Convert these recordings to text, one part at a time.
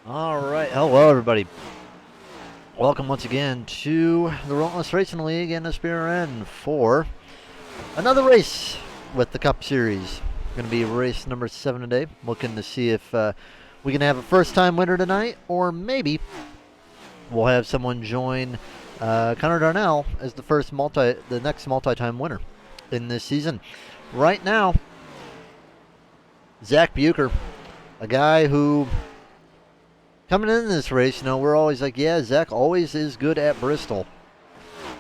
All right, hello everybody. Welcome once again to the Relentless Racing League and SPRN for another race with the Cup Series. Going to be race number 7 today. Looking to see if we can have a first-time winner tonight, or maybe we'll have someone join Connor Darnell as the next multi-time winner in this season. Right now, Zach Bucher, a guy who coming in this race, we're always like, yeah, Zach always is good at Bristol.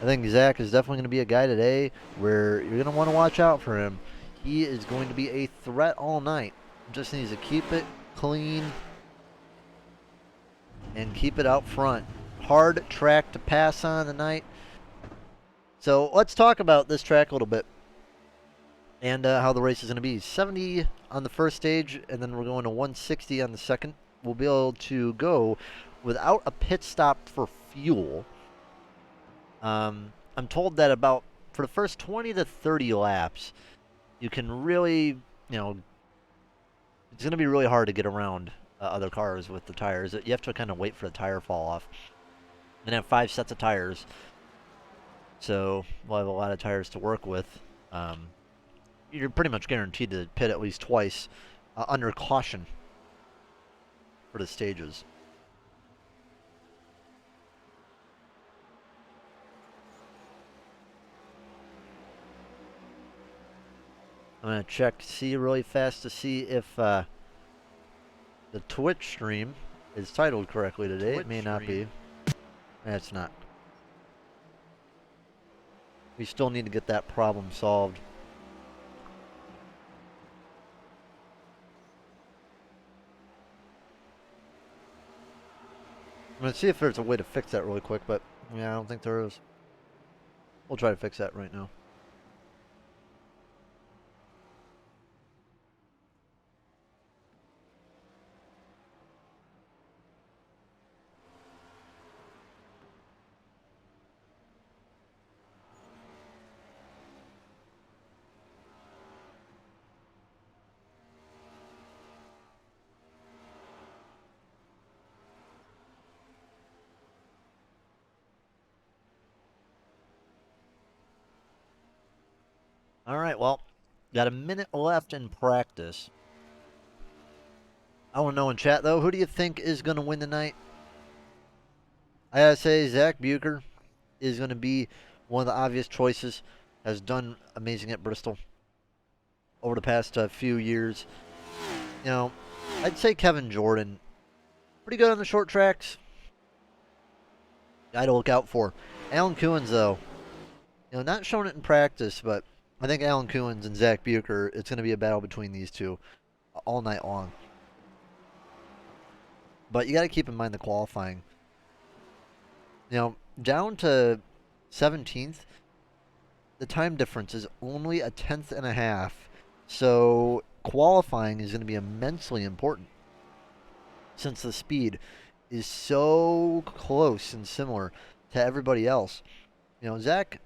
I think Zach is definitely going to be a guy today where you're going to want to watch out for him. He is going to be a threat all night. Just needs to keep it clean and keep it out front. Hard track to pass on tonight. So let's talk about this track a little bit and how the race is going to be. 70 on the first stage, and then we're going to 160 on the second. We'll be able to go without a pit stop for fuel. I'm told that for the first 20 to 30 laps, you can really, it's going to be really hard to get around other cars with the tires. You have to kind of wait for the tire fall off. And have 5 sets of tires, so we'll have a lot of tires to work with. You're pretty much guaranteed to pit at least twice under caution for the stages. I'm going to check, see really fast to see if the Twitch stream is titled correctly today. It may not be. It's not. We still need to get that problem solved. I'm going to see if there's a way to fix that really quick, but yeah, I don't think there is. We'll try to fix that right now. All right, well, got a minute left in practice. I want to know in chat, though, who do you think is going to win tonight? I gotta say, Zach Bucher is going to be one of the obvious choices. Has done amazing at Bristol over the past few years. I'd say Kevin Jordan, pretty good on the short tracks. Guy to look out for. Alan Coons, though, not showing it in practice, but I think Alan Coons and Zach Bucher, it's going to be a battle between these two all night long. But you got to keep in mind the qualifying. Down to 17th, the time difference is only a tenth and a half. So qualifying is going to be immensely important since the speed is so close and similar to everybody else. Zach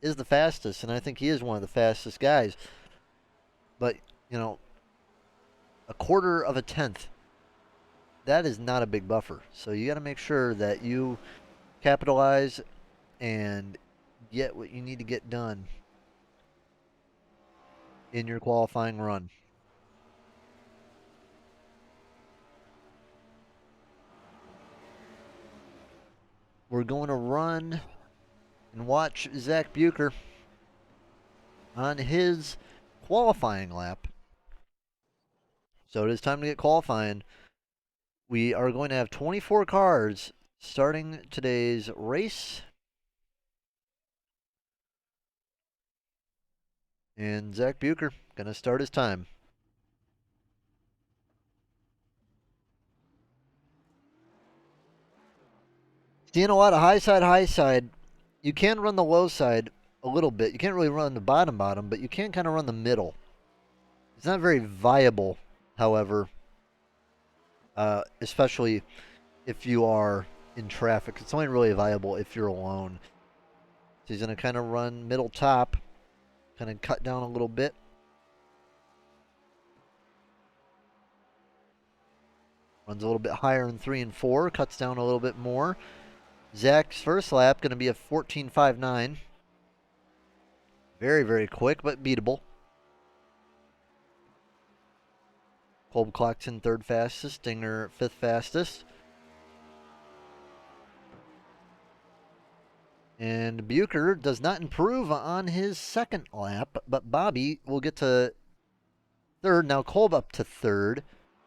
is the fastest, and I think he is one of the fastest guys. But, a quarter of a tenth, that is not a big buffer. So you got to make sure that you capitalize and get what you need to get done in your qualifying run. We're going to run and watch Zach Bucher on his qualifying lap. So it is time to get qualifying. We are going to have 24 cars starting today's race. And Zach Bucher going to start his time. Seeing a lot of high side. You can run the low side a little bit. You can't really run the bottom, but you can kind of run the middle. It's not very viable, however, especially if you are in traffic. It's only really viable if you're alone. So he's going to kind of run middle top, kind of cut down a little bit. Runs a little bit higher in 3 and 4, cuts down a little bit more. Zach's first lap going to be a 14.59. Very, very quick, but beatable. Kolb clocks in 3rd fastest, Dinger 5th fastest. And Bucher does not improve on his 2nd lap, but Bobby will get to 3rd. Now Kolb up to 3rd.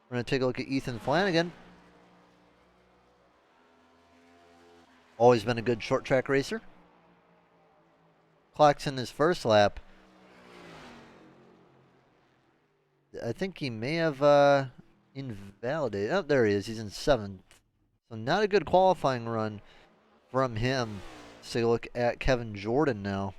We're going to take a look at Ethan Flanagan. Always been a good short track racer. Clocks in his 1st lap. I think he may have invalidated. Oh, there he is. He's in 7th. So not a good qualifying run from him. Let's take a look at Kevin Jordan now.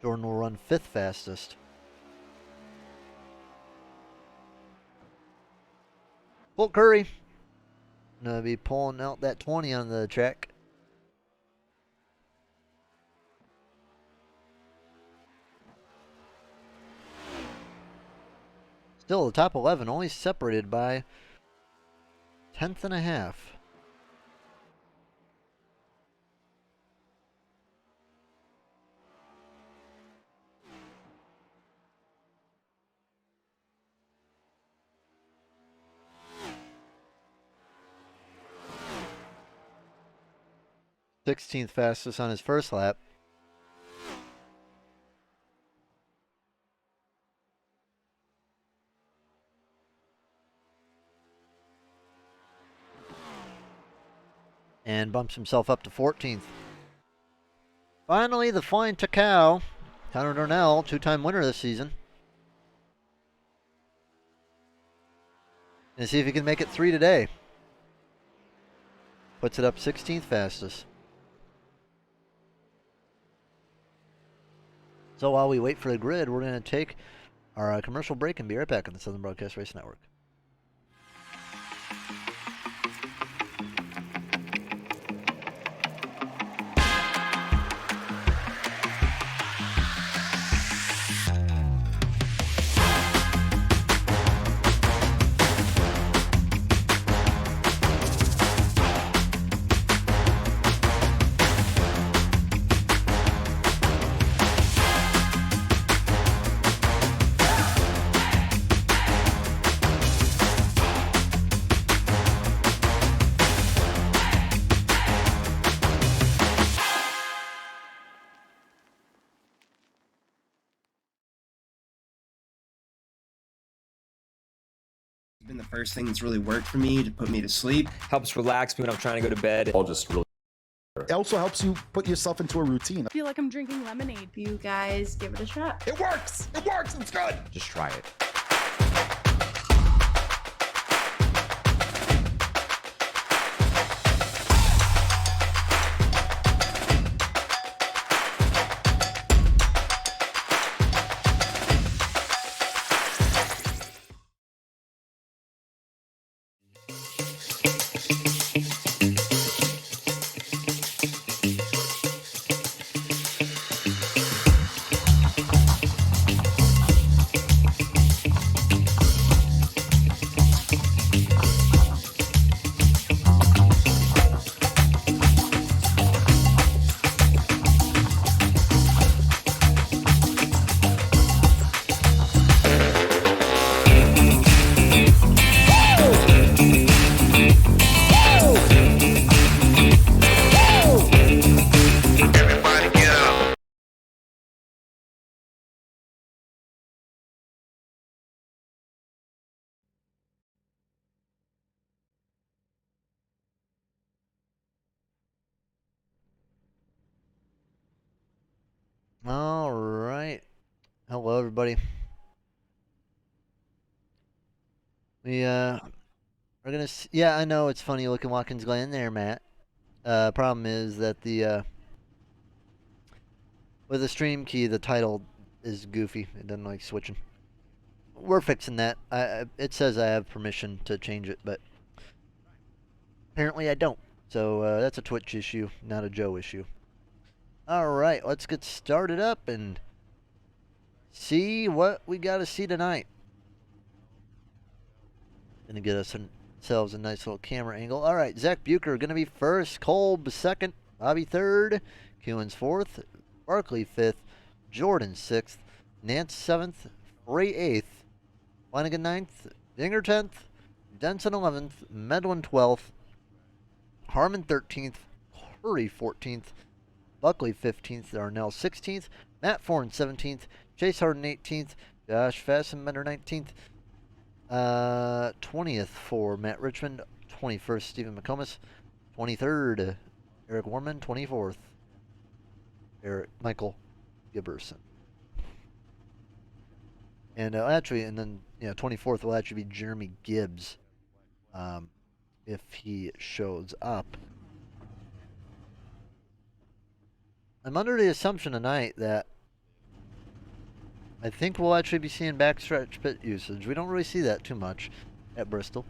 Jordan will run 5th fastest. Colt Curry gonna be pulling out that 20 on the track. Still the top 11, only separated by 1/10 and a half. Sixteenth fastest on his 1st lap. And bumps himself up to 14th. Finally, the Flying Takao, Connor Darnell, 2-time winner this season. And see if he can make it 3 today. Puts it up 16th fastest. So while we wait for the grid, we're going to take our commercial break and be right back on the Southern Broadcast Race Network. Been the first thing that's really worked for me to put me to sleep. Helps relax me when I'm trying to go to bed. I'll just really. It also helps you put yourself into a routine. I feel like I'm drinking lemonade. You guys give it a shot. It works! It works! It's good! Just try it. All right. Hello, everybody. We are gonna. Yeah, I know it's funny looking Watkins Glen there, Matt. Problem is that the with the stream key, the title is goofy. It doesn't like switching. We're fixing that. It says I have permission to change it, but apparently I don't. So that's a Twitch issue, not a Joe issue. All right, let's get started up and see what we got to see tonight. Gonna get ourselves a nice little camera angle. All right, Zach Bucher gonna be first, Kolb second, Bobby third, Kewins fourth, Barkley fifth, Jordan sixth, Nance seventh, Ray eighth, Flanagan ninth, Dinger 10th, Denson 11th, Medlin 12th, Harmon 13th, Curry 14th, Buckley 15th, Darnell 16th, Matt Foran 17th, Chase Harden 18th, Josh Fassenbender 19th, 20th for Matt Richmond, 21st Stephen McComas, 23rd Eric Warman, 24th Michael Giberson. And then 24th will actually be Jeremy Gibbs, if he shows up. I'm under the assumption tonight that I think we'll actually be seeing backstretch pit usage. We don't really see that too much at Bristol.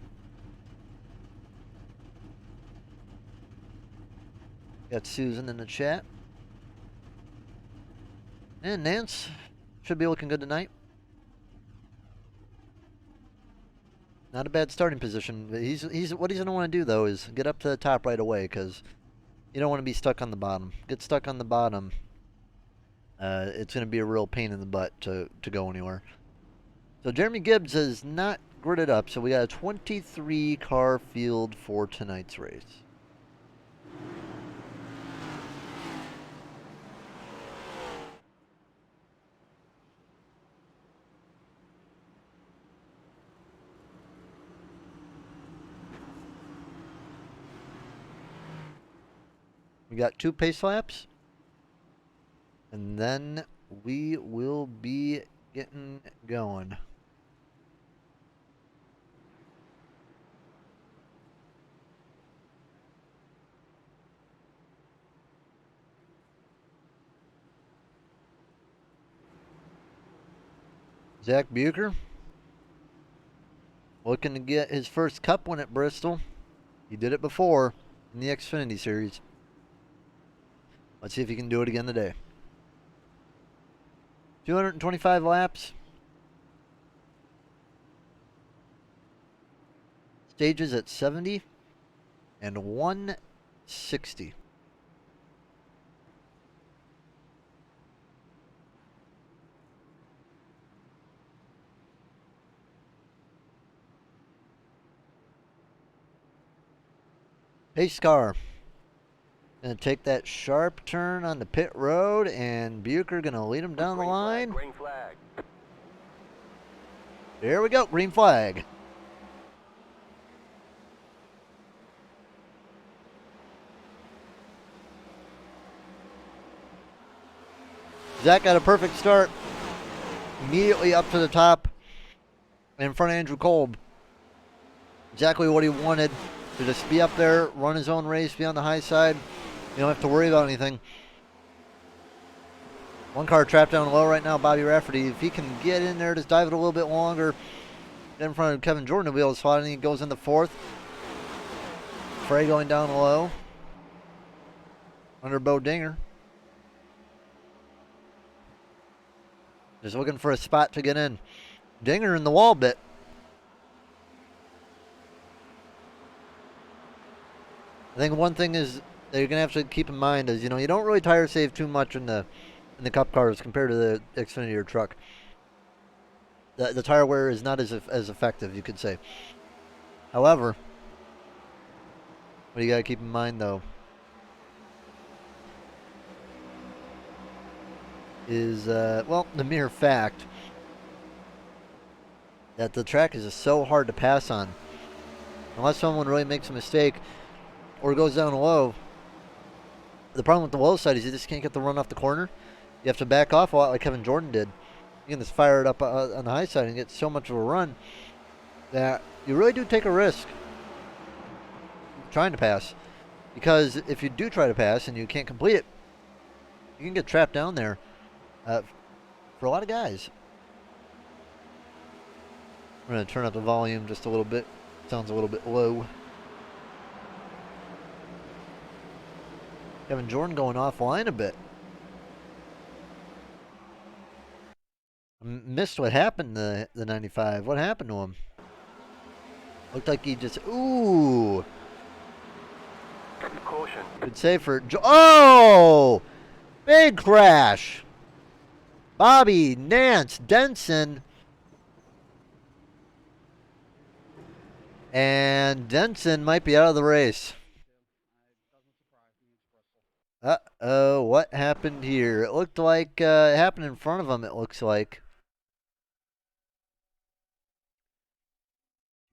Got Susan in the chat. And Nance should be looking good tonight. Not a bad starting position. But what he's going to want to do, though, is get up to the top right away, because you don't want to be stuck on the bottom. Get stuck on the bottom, it's going to be a real pain in the butt to go anywhere. So Jeremy Gibbs is not gridded up, so we got a 23 car field for tonight's race. We got 2 pace laps, and then we will be getting going. Zach Bucher looking to get his first cup win at Bristol. He did it before in the Xfinity Series. Let's see if he can do it again today. 225 laps. Stages at 70 and 160. Pace car. Gonna take that sharp turn on the pit road, and Bucher gonna lead him down the line. Green flag. There we go, green flag. Zach got a perfect start. Immediately up to the top in front of Andrew Kolb. Exactly what he wanted, to just be up there, run his own race, be on the high side. You don't have to worry about anything. One car trapped down low right now, Bobby Rafferty. If he can get in there, just dive it a little bit longer, get in front of Kevin Jordan, he'll be able to spot, and he goes into 4th. Frey going down low. Under Bo Dinger. Just looking for a spot to get in. Dinger in the wall bit. I think one thing is that you're gonna have to keep in mind is, you don't really tire save too much in the Cup cars compared to the Xfinity or truck. The tire wear is not as effective, you could say. However, what you gotta keep in mind though is the mere fact that the track is just so hard to pass on. Unless someone really makes a mistake or goes down low. The problem with the low side is you just can't get the run off the corner. You have to back off a lot like Kevin Jordan did. You can just fire it up on the high side and get so much of a run that you really do take a risk trying to pass. Because if you do try to pass and you can't complete it, you can get trapped down there for a lot of guys. I'm going to turn up the volume just a little bit. Sounds a little bit low. Kevin Jordan going offline a bit. Missed what happened to the 95. What happened to him? Looked like he just... Ooh! Caution. Good save for... Oh! Big crash! Bobby, Nance, Denson. And Denson might be out of the race. Uh-oh, what happened here? It looked like it happened in front of him, it looks like.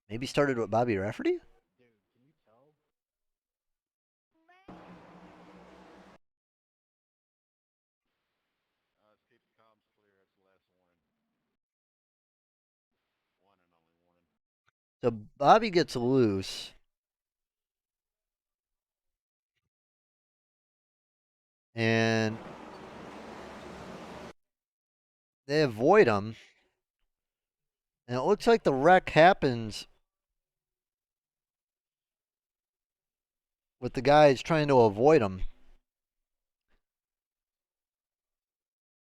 Maybe started with Bobby Rafferty? So Bobby gets loose. And they avoid him. And it looks like the wreck happens with the guys trying to avoid him.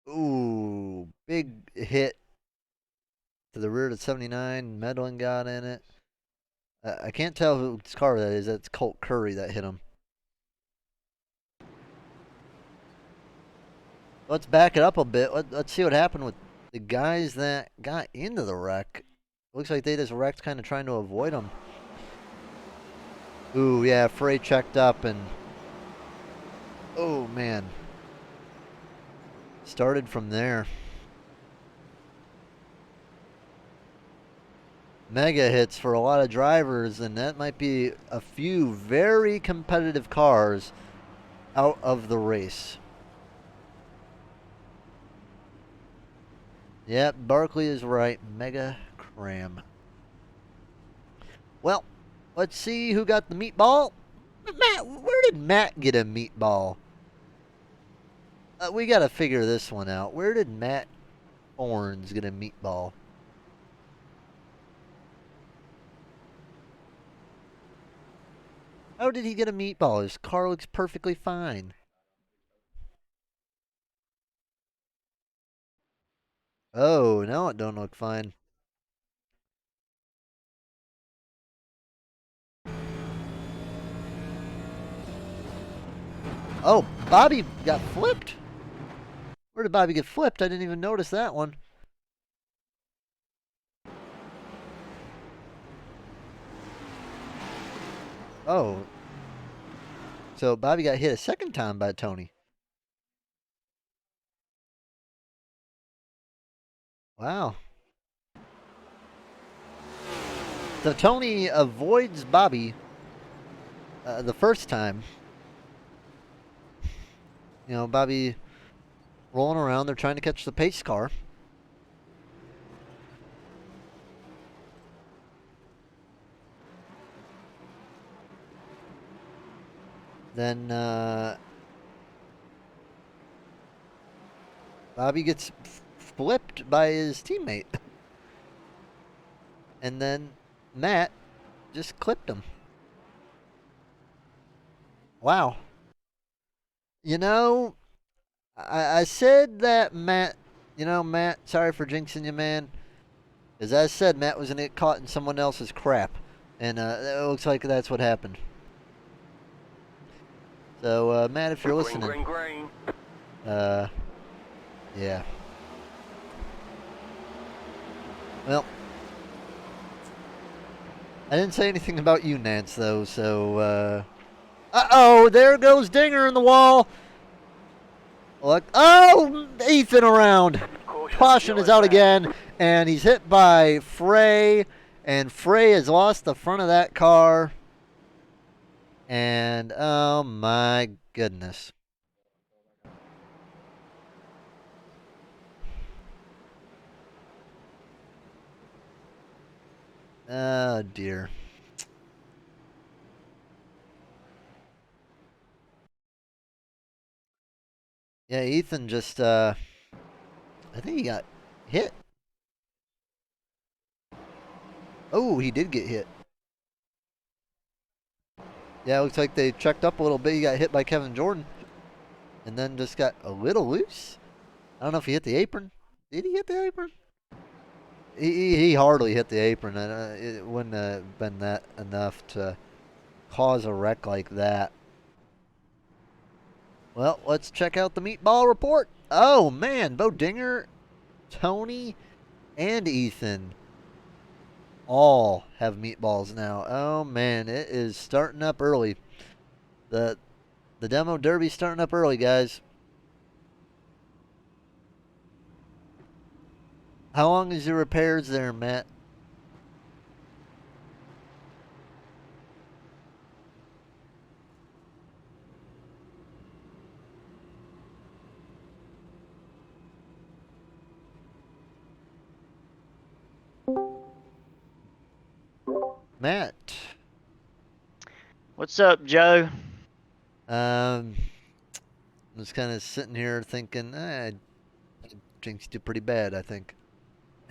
Ooh, big hit to the rear of the 79. Medlin got in it. I can't tell whose car that is. That's Colt Curry that hit him. Let's back it up a bit. Let's see what happened with the guys that got into the wreck. Looks like they just wrecked kind of trying to avoid them. Ooh, yeah, Frey checked up and... Oh, man. Started from there. Mega hits for a lot of drivers, and that might be a few very competitive cars out of the race. Yep, Barkley is right. Mega cram. Well, let's see who got the meatball. Matt, where did Matt get a meatball? We got to figure this one out. Where did Matt Horns get a meatball? How did he get a meatball? His car looks perfectly fine. Oh, no, it don't look fine. Oh, Bobby got flipped. Where did Bobby get flipped? I didn't even notice that one. Oh. So Bobby got hit a second time by Tony. Wow. So Tony avoids Bobby the first time. You know, Bobby rolling around. They're trying to catch the pace car. Then Bobby gets flipped by his teammate. And then Matt just clipped him. Wow. You know, I said that Matt, Matt, sorry for jinxing you, man. As I said, Matt was going to get caught in someone else's crap. And it looks like that's what happened. So, Matt, if you're listening, yeah. Well, I didn't say anything about you, Nance, though, so, uh-oh, there goes Dinger in the wall. Look, oh, Ethan around. Caution is out again, and he's hit by Frey, and Frey has lost the front of that car. And, oh my goodness. Oh dear. Yeah, Ethan just, I think he got hit. Oh, he did get hit. Yeah, it looks like they checked up a little bit. He got hit by Kevin Jordan. And then just got a little loose. I don't know if he hit the apron. Did he hit the apron? He hardly hit the apron, and it wouldn't have been that enough to cause a wreck like that. Well, let's check out the meatball report. Oh man, Bo Dinger, Tony, and Ethan all have meatballs now. Oh man, it is starting up early. The demo derby's starting up early, guys. How long is your repairs there, Matt? Matt. What's up, Joe? I'm just kind of sitting here thinking, jinxed you pretty bad, I think,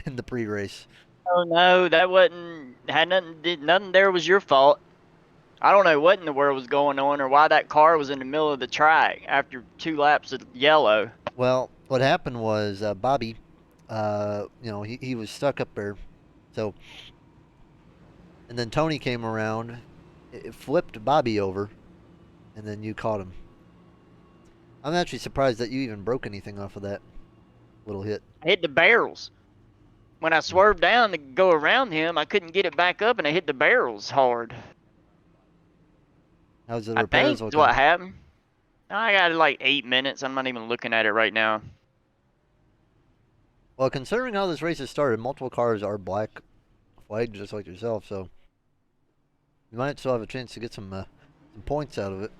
in the pre-race. Oh no, that wasn't had nothing. Nothing there was your fault. I don't know what in the world was going on or why that car was in the middle of the track after 2 laps of yellow. Well, what happened was Bobby, he was stuck up there, so, and then Tony came around, it flipped Bobby over, and then you caught him. I'm actually surprised that you even broke anything off of that little hit. I hit the barrels. When I swerved down to go around him, I couldn't get it back up, and I hit the barrels hard. How's the I repairs think is looking? what happened. I got like 8 minutes. I'm not even looking at it right now. Well, considering how this race has started, multiple cars are black flagged just like yourself, so you might still have a chance to get some points out of it.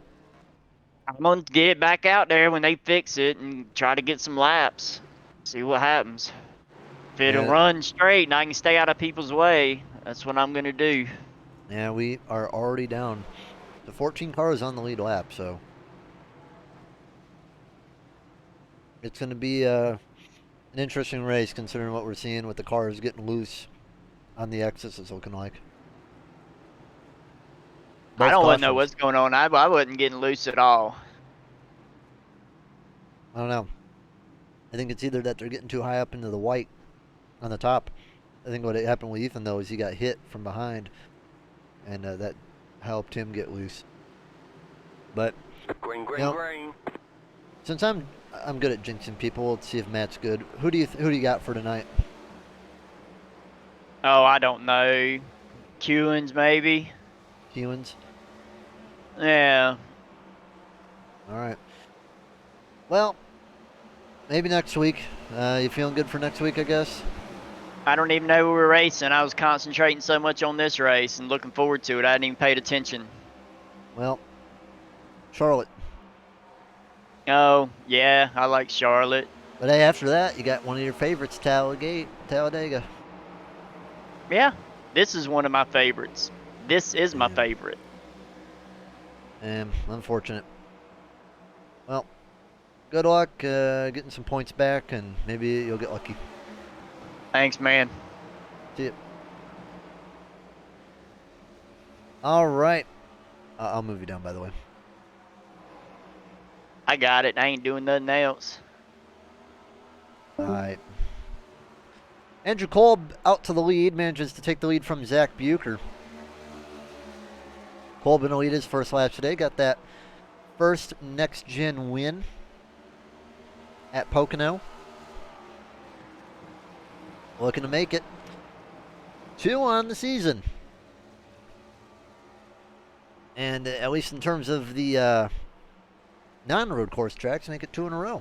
I'm gonna get it back out there when they fix it and try to get some laps. See what happens. If it'll Yeah. run straight and I can stay out of people's way, that's what I'm gonna do. Yeah, we are already down to 14 cars on the lead lap, so it's going to be an interesting race considering what we're seeing with the cars getting loose on the exits. It's looking like. I Both don't want to know cautions. what's going on. I wasn't getting loose at all. I don't know. I think it's either that they're getting too high up into the white on the top. I think what happened with Ethan, though, is he got hit from behind, and that helped him get loose. But Green, since I'm good at jinxing people, let's see if Matt's good. Who do you got for tonight? Oh, I don't know. Kewins maybe. Hewins? Yeah. All right. Well, maybe next week. You feeling good for next week, I guess? I don't even know we were racing. I was concentrating so much on this race and looking forward to it. I hadn't even paid attention. Well, Charlotte. Oh, yeah, I like Charlotte. But hey, after that, you got one of your favorites, Talladega. Yeah, this is one of my favorites. This is my favorite. Unfortunate. Well, good luck getting some points back, and maybe you'll get lucky. Thanks, man. See ya. All right. I'll move you down, by the way. I got it. I ain't doing nothing else. All right. Andrew Kolb out to the lead, manages to take the lead from Zach Bucher. Kolb in the lead his first lap today, got that first next-gen win at Pocono. Looking to make it 2 on the season. And at least in terms of the non-road course tracks, make it 2 in a row.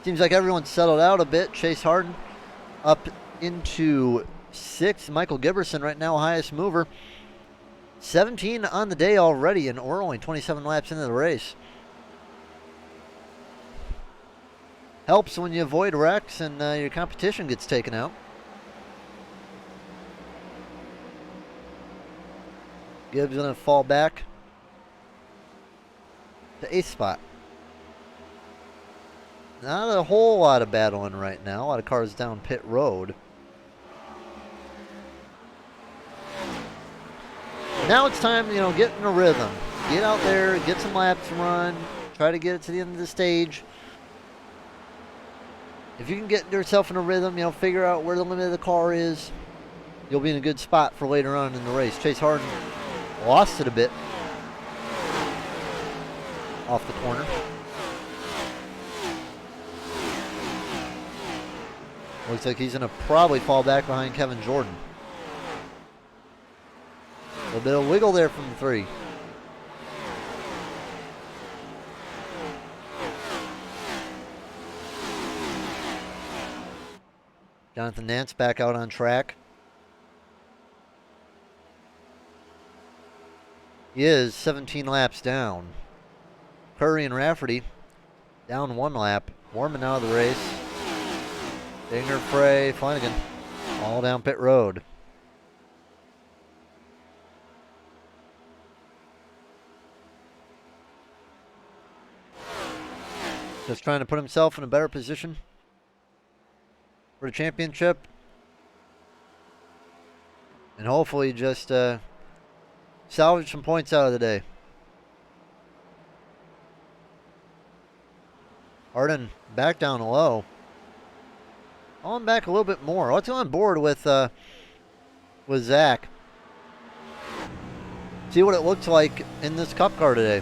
Seems like everyone's settled out a bit. Chase Harden up into 6th. Michael Giberson right now highest mover. 17 on the day already, and we're only 27 laps into the race. Helps when you avoid wrecks and your competition gets taken out. Gibbs gonna fall back to 8th spot. Not a whole lot of battling right now. A lot of cars down pit road. Now it's time, get in a rhythm. Get out there, get some laps run, try to get it to the end of the stage. If you can get yourself in a rhythm, figure out where the limit of the car is, you'll be in a good spot for later on in the race. Chase Harden lost it a bit off the corner. Looks like he's going to probably fall back behind Kevin Jordan. A little bit of wiggle there from the 3. Jonathan Nance back out on track. He is 17 laps down. Curry and Rafferty down 1 lap, warming out of the race. Dinger, Frey, Flanagan, all down pit road. Just trying to put himself in a better position for the championship. And hopefully just salvage some points out of the day. Harden back down low. On back a little bit more. Let's go on board with Zach. See what it looks like in this Cup car today.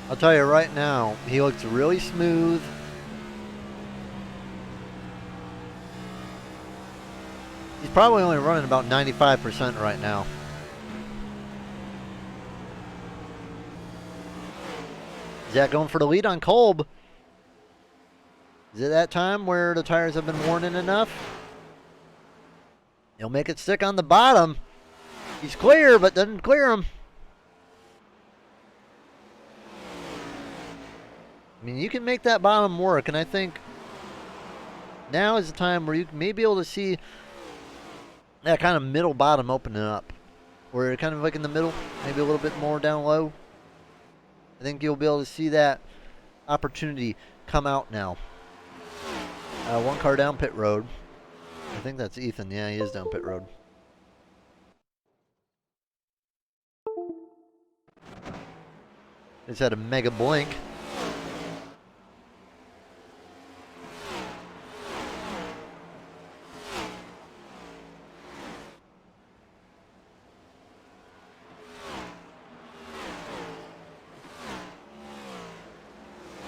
I'll tell you right now, he looks really smooth. He's probably only running about 95% right now. Zach going for the lead on Kolb. Is it that time where the tires have been worn in enough? He'll make it stick on the bottom. He's clear, but doesn't clear him. I mean, you can make that bottom work, and I think now is the time where you may be able to see that kind of middle bottom opening up. Where you're kind of like in the middle, maybe a little bit more down low. I think you'll be able to see that opportunity come out now. 1 car down pit road. I think that's Ethan. Yeah, he is down pit road. Just had a mega blink.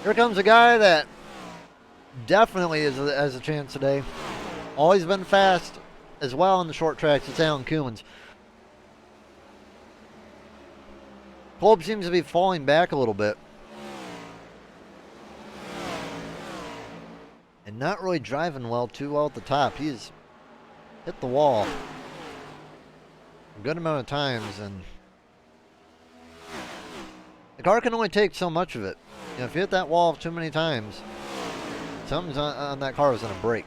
Here comes a guy that definitely has a chance today. Always been fast as well on the short tracks. It's Alan Coons. Kolb seems to be falling back a little bit. And not really driving too well at the top. He's hit the wall a good amount of times, and the car can only take so much of it. If you hit that wall too many times, something's on that car is going to break.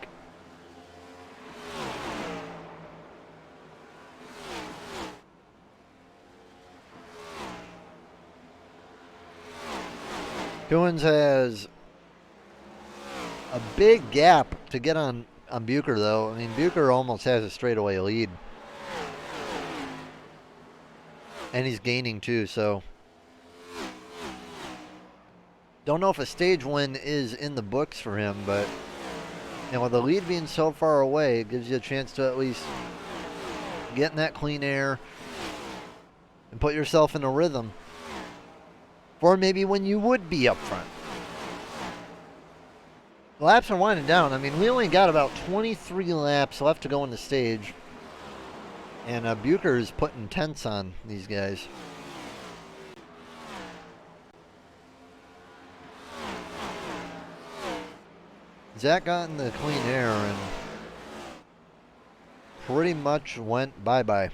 Coons has a big gap to get on Bucher, though. I mean, Bucher almost has a straightaway lead. And he's gaining, too, so don't know if a stage win is in the books for him, but with the lead being so far away, it gives you a chance to at least get in that clean air and put yourself in a rhythm for maybe when you would be up front. The laps are winding down. I mean, we only got about 23 laps left to go in the stage, and Bucher is putting tenths on these guys. Zach got in the clean air and pretty much went bye-bye.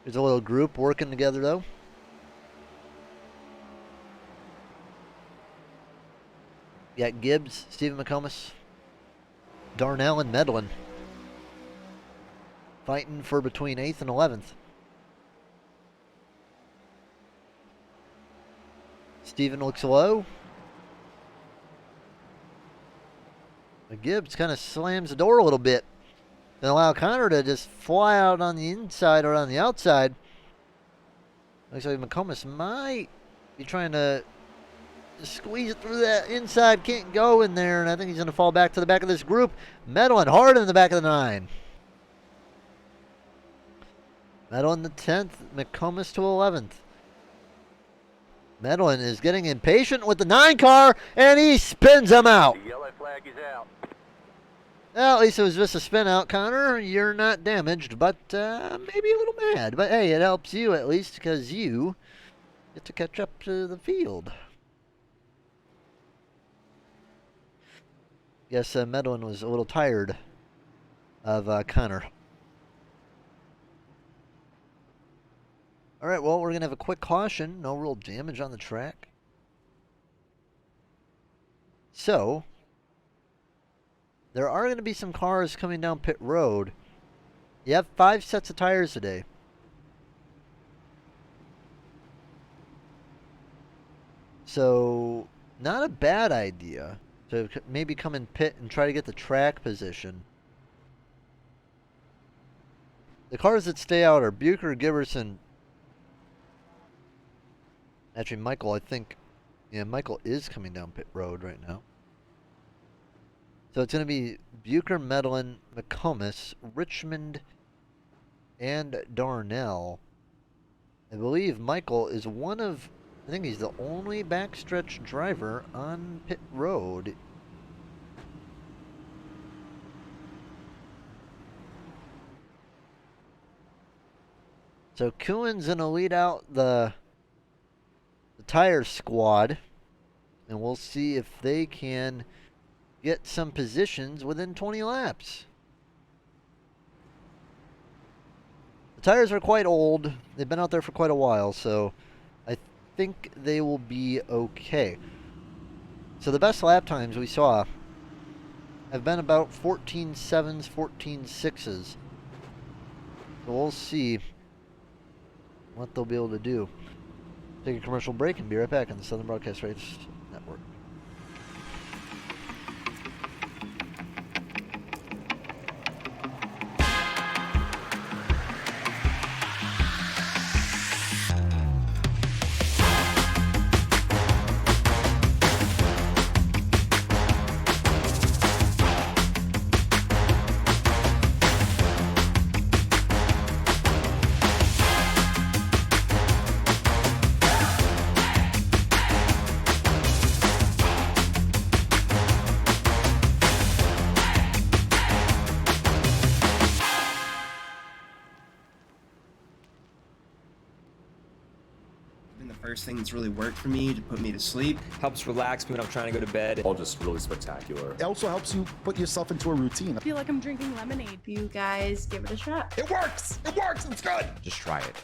There's a little group working together, though. You got Gibbs, Stephen McComas, Darnell, and Medlin fighting for between 8th and 11th. Steven looks low. Gibbs kind of slams the door a little bit and allow Connor to just fly out on the inside or on the outside. Looks like McComas might be trying to squeeze it through that inside. Can't go in there, and I think he's going to fall back to the back of this group. Medlin hard in the back of the 9. Medlin the 10th, McComas to 11th. Medlin is getting impatient with the 9 car, and he spins him out. The yellow flag is out. Well, at least it was just a spin out, Connor. You're not damaged, but maybe a little mad. But hey, it helps you at least because you get to catch up to the field. Guess Medlin was a little tired of Connor. All right, well, we're going to have a quick caution. No real damage on the track. So, there are going to be some cars coming down pit road. You have 5 sets of tires today. So, not a bad idea to maybe come in pit and try to get the track position. The cars that stay out are Bucher, Giberson. Actually, Michael, I think. Yeah, Michael is coming down pit road right now. So it's going to be Bucher, Medlin, McComas, Richmond, and Darnell. I believe Michael is one of, I think he's the only backstretch driver on pit road. So Kuhn's going to lead out the tire squad, and we'll see if they can get some positions within 20 laps. The tires are quite old. They've been out there for quite a while, so I think they will be okay. So the best lap times we saw have been about 14.7s, 14.6s. So we'll see what they'll be able to do. Take a commercial break and be right back on the Southern Broadcast Race Network. First thing that's really worked for me to put me to sleep. Helps relax me when I'm trying to go to bed. All just really spectacular. It also helps you put yourself into a routine. I feel like I'm drinking lemonade. You guys give it a shot. It works! It works! It's good! Just try it.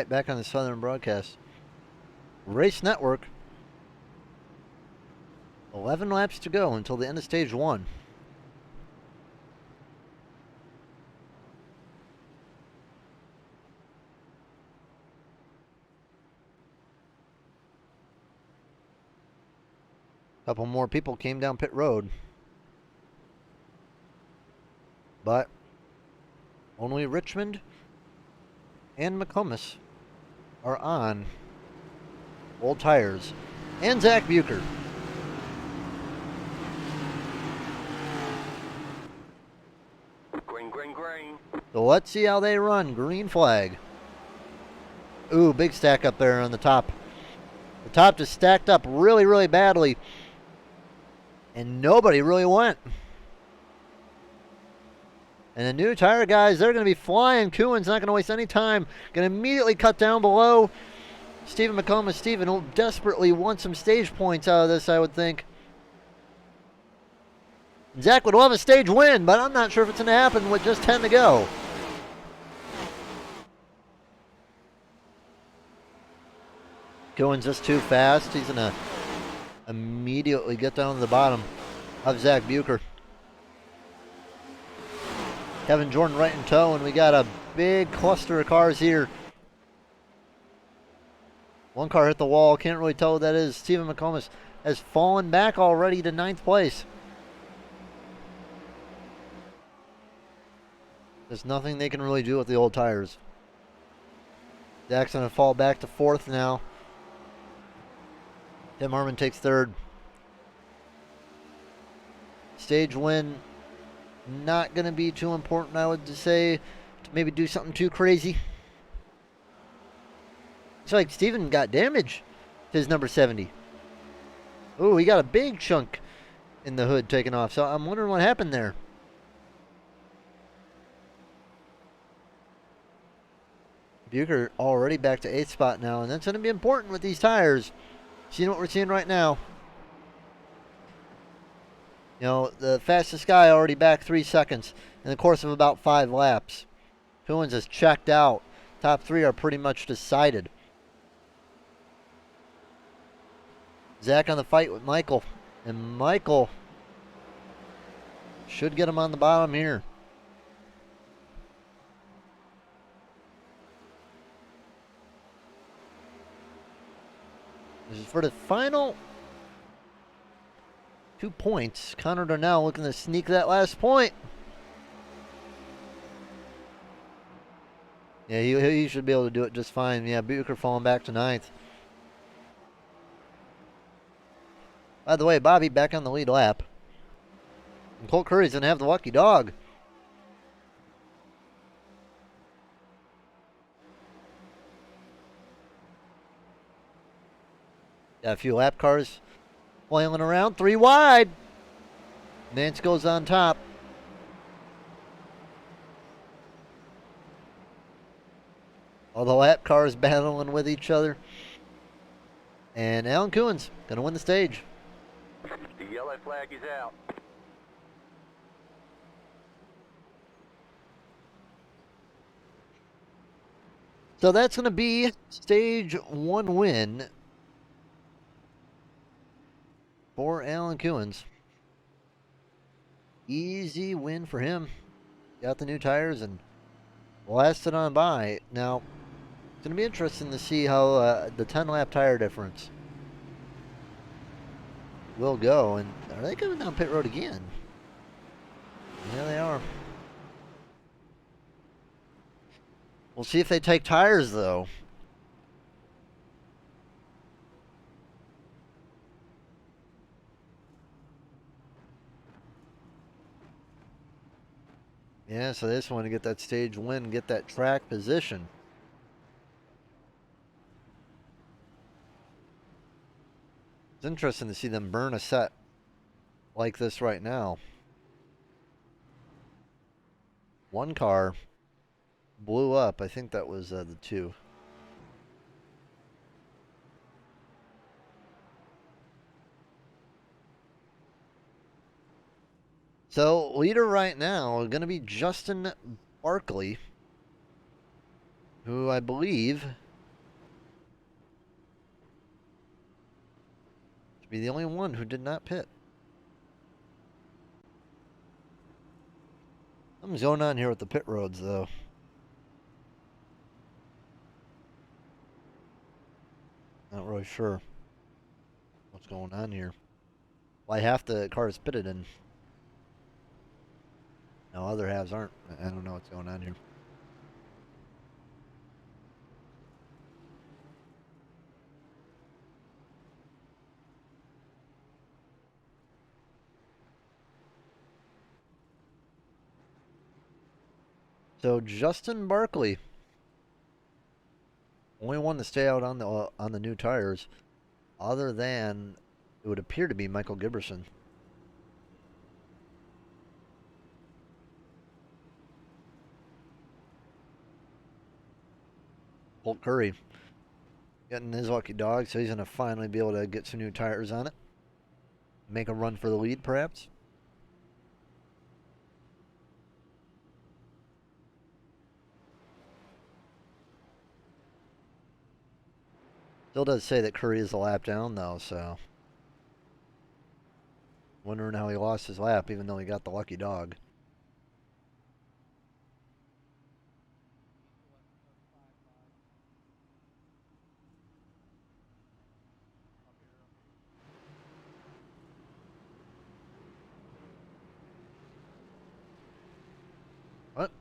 Back on the Southern Broadcast Race Network. 11 laps to go until the end of stage 1. A couple more people came down pit road, but only Richmond and McComas are on old tires and Zach Bucher. Green, green, green. So let's see how they run. Green flag. Ooh, big stack up there on the top. The top just stacked up really, really badly. And nobody really went. And the new tire guys, they're going to be flying. Kuhn's not going to waste any time. Going to immediately cut down below. Stephen McComas. Stephen will desperately want some stage points out of this, I would think. Zach would love a stage win, but I'm not sure if it's going to happen with just 10 to go. Kuhn's just too fast. He's going to immediately get down to the bottom of Zach Bucher. Kevin Jordan right in tow, and we got a big cluster of cars here. One car hit the wall. Can't really tell what that is. Stephen McComas has fallen back already to 9th place. There's nothing they can really do with the old tires. Zach's going to fall back to 4th now. Tim Harmon takes 3rd. Stage win, not going to be too important, I would say, to maybe do something too crazy. It's like Steven got damage to his number 70. Ooh, he got a big chunk in the hood taken off, so I'm wondering what happened there. Bucher already back to 8th spot now, and that's going to be important with these tires. Seeing what we're seeing right now. You know, the fastest guy already back 3 seconds in the course of about 5 laps. Kuhn's is checked out. Top 3 are pretty much decided. Zach on the fight with Michael. And Michael should get him on the bottom here. This is for the final 2 points. Connor Darnell looking to sneak that last point. Yeah, he should be able to do it just fine. Yeah, Bucher falling back to 9th. By the way, Bobby back on the lead lap. And Colt Curry's going to have the lucky dog. Got a few lap cars flailing around. 3 wide. Nance goes on top. All the lap cars battling with each other. And Alan Kuhn's going to win the stage. The yellow flag is out. So that's going to be stage 1 win for Alan Kuhn's. Easy win for him. Got the new tires and blasted on by. Now, it's going to be interesting to see how the 10-lap tire difference will go. And are they going down pit road again? Yeah, they are. We'll see if they take tires, though. Yeah, so they just want to get that stage win, get that track position. It's interesting to see them burn a set like this right now. One car blew up. I think that was the 2. So, leader right now is going to be Justin Barkley, who I believe to be the only one who did not pit. Something's going on here with the pit roads, though. Not really sure what's going on here. Why half the car is pitted and no, other halves aren't. I don't know what's going on here. So Justin Barkley, only one to stay out on the new tires, other than it would appear to be Michael Giberson. Colt Curry getting his lucky dog, so he's going to finally be able to get some new tires on it. Make a run for the lead, perhaps. Still does say that Curry is a lap down, though, so. Wondering how he lost his lap, even though he got the lucky dog. What?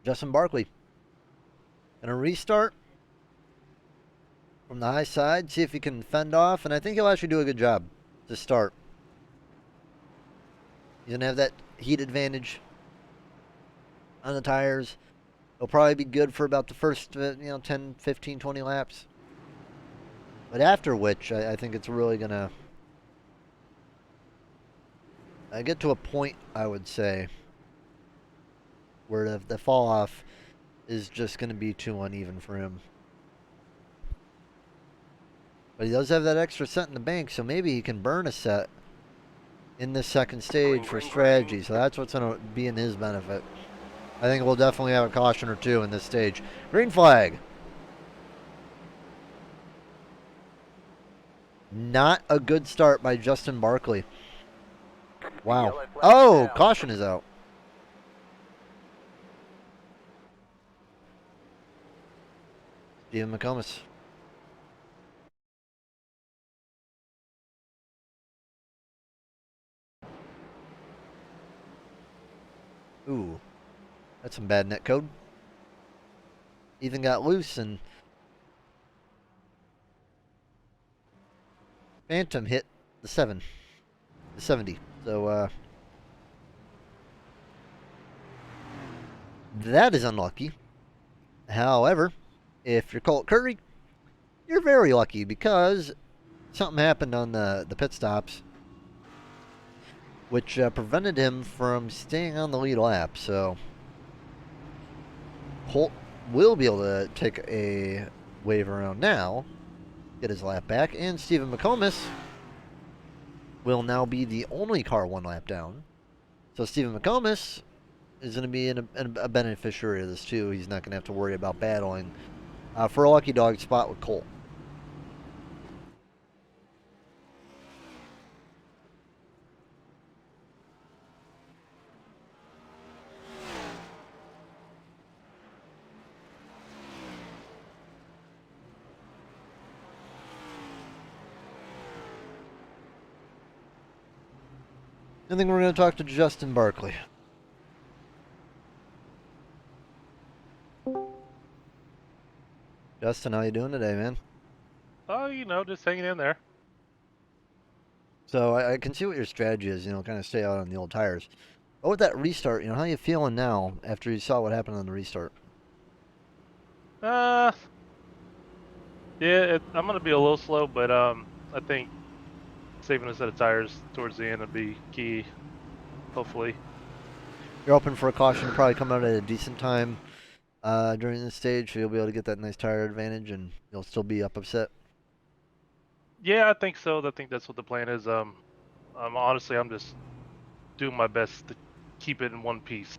Justin Barkley. Gonna restart from the high side, see if he can fend off, and I think he'll actually do a good job to start. He's gonna have that heat advantage on the tires. He'll probably be good for about the first 10, 15, 20 laps. But after which, I think it's really gonna get to a point, I would say, where the fall off is just going to be too uneven for him. But he does have that extra set in the bank, so maybe he can burn a set in this second stage for strategy. So that's what's going to be in his benefit. I think we'll definitely have a caution or two in this stage. Green flag. Not a good start by Justin Barkley. Wow. Oh, caution is out. Steven McComas. Ooh, that's some bad net code. Even got loose and Phantom hit the 70. So, that is unlucky. However, if you're Colt Curry, you're very lucky because something happened on the pit stops which prevented him from staying on the lead lap. So Colt will be able to take a wave around now, get his lap back, and Stephen McComas will now be the only car one lap down. So Stephen McComas is going to be a beneficiary of this too. He's not going to have to worry about battling for a lucky dog spot with Colt. I think we're going to talk to Justin Barkley. Justin, how you doing today, man? Oh, just hanging in there. So I can see what your strategy is, kind of stay out on the old tires. But with that restart, how you feeling now after you saw what happened on the restart? Yeah, I'm gonna be a little slow, but I think saving a set of tires towards the end would be key. Hopefully. You're hoping for a caution to probably come out at a decent time during this stage, so you'll be able to get that nice tire advantage, and you'll still be up upset. Yeah, I think so. I think that's what the plan is. Honestly, I'm just doing my best to keep it in one piece.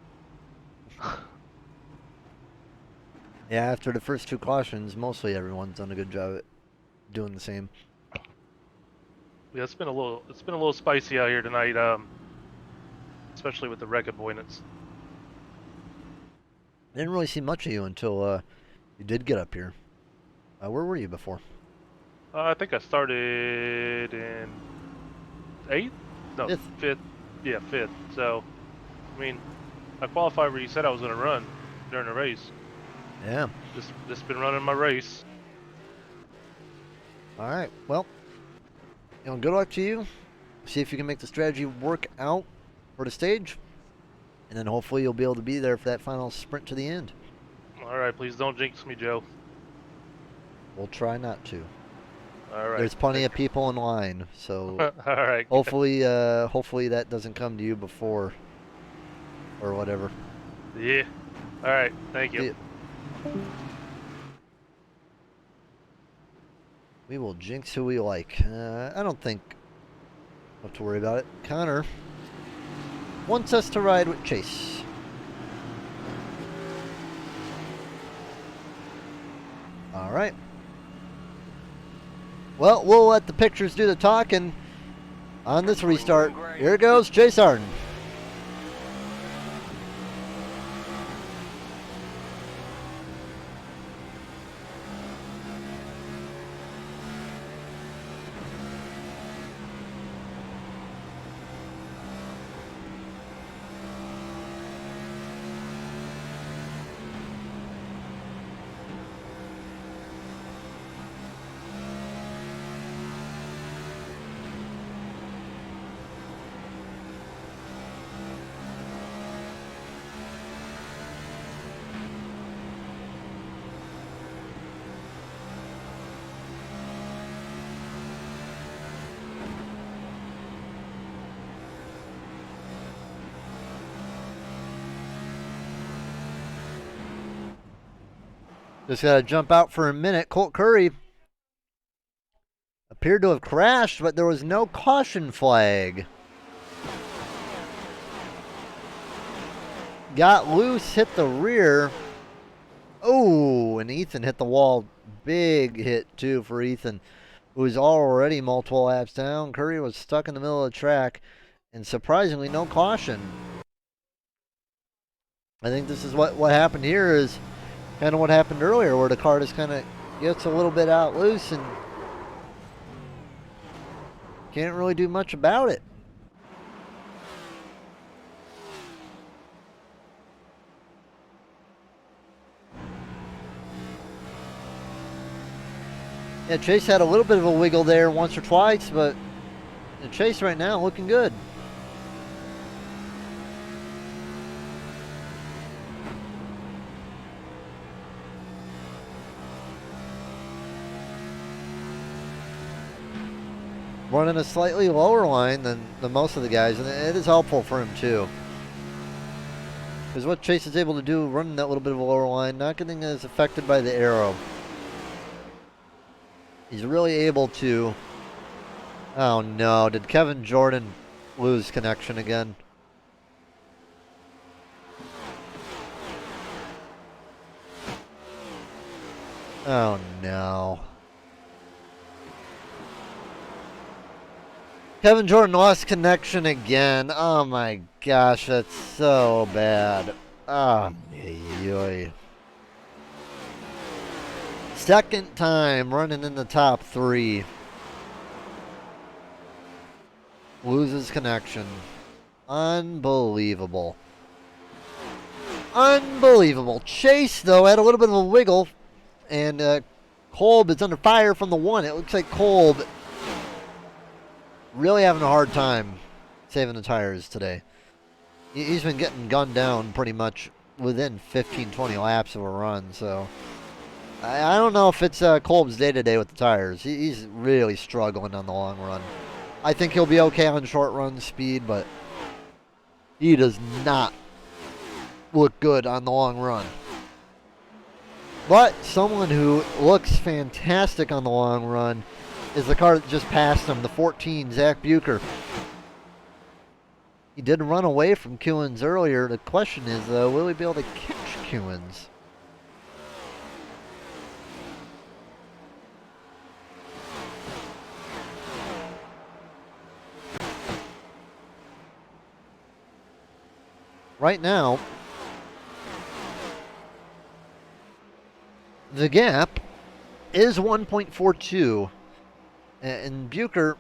Yeah, after the first two cautions, mostly everyone's done a good job at doing the same. Yeah, it's been a little spicy out here tonight. Especially with the wreck avoidance. I didn't really see much of you until you did get up here. Where were you before? I think I started in 8th? No, 5th. Yeah, 5th. So, I mean, I qualified where you said I was going to run during the race. Yeah. Just been running my race. All right. Well, good luck to you. See if you can make the strategy work out for the stage. And then hopefully you'll be able to be there for that final sprint to the end. All right, please don't jinx me, Joe. We'll try not to. All right. There's plenty of people in line, so All right. hopefully that doesn't come to you before or whatever. Yeah. All right. Thank you. Yeah. We will jinx who we like. I don't think we'll have to worry about it. Connor wants us to ride with Chase. All right. Well, we'll let the pictures do the talking on this restart. Here goes Chase Arden. Just got to jump out for a minute. Colt Curry appeared to have crashed, but there was no caution flag. Got loose, hit the rear. Oh, and Ethan hit the wall. Big hit, too, for Ethan, who was already multiple laps down. Curry was stuck in the middle of the track, and surprisingly, no caution. I think this is what happened here is kind of what happened earlier, where the car just kind of gets a little bit out loose and can't really do much about it. Yeah, Chase had a little bit of a wiggle there once or twice, but the Chase right now looking good. Running a slightly lower line than most of the guys, and it is helpful for him too. Because what Chase is able to do running that little bit of a lower line, not getting as affected by the aero. He's really able to... Oh no, did Kevin Jordan lose connection again? Oh no. Kevin Jordan lost connection again. Oh my gosh, that's so bad. Oh, yoy. Second time running in the top 3. Loses connection. Unbelievable. Unbelievable. Chase, though, had a little bit of a wiggle. And Kolb is under fire from the 1. It looks like Kolb really having a hard time saving the tires today. He's been getting gunned down pretty much within 15-20 laps of a run, so I don't know if it's Kolb's day-to-day with the tires. He's really struggling on the long run. I think he'll be okay on short run speed, but he does not look good on the long run. But someone who looks fantastic on the long run is the car that just passed him, the 14, Zach Bucher. He did run away from Kewins earlier. The question is, though, will he be able to catch Kewins? Right now, the gap is 1.42. And Bucher,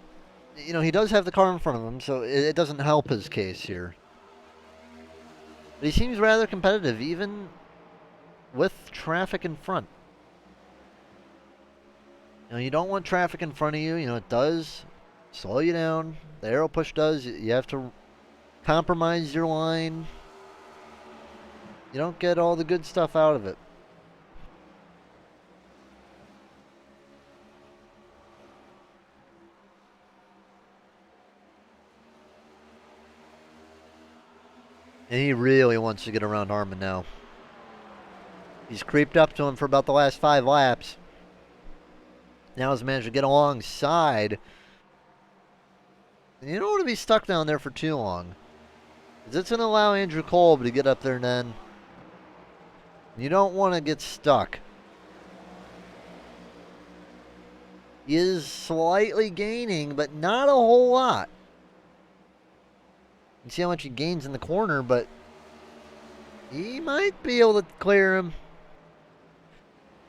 you know, he does have the car in front of him, so it doesn't help his case here. But he seems rather competitive, even with traffic in front. You know, you don't want traffic in front of you. You know, it does slow you down. The aero push does. You have to compromise your line. You don't get all the good stuff out of it. And he really wants to get around Harmon now. He's creeped up to him for about the last 5 laps. Now he's managed to get alongside. And you don't want to be stuck down there for too long. Because it's going to allow Andrew Kolb to get up there then. You don't want to get stuck. He is slightly gaining, but not a whole lot. You see how much he gains in the corner, but he might be able to clear him.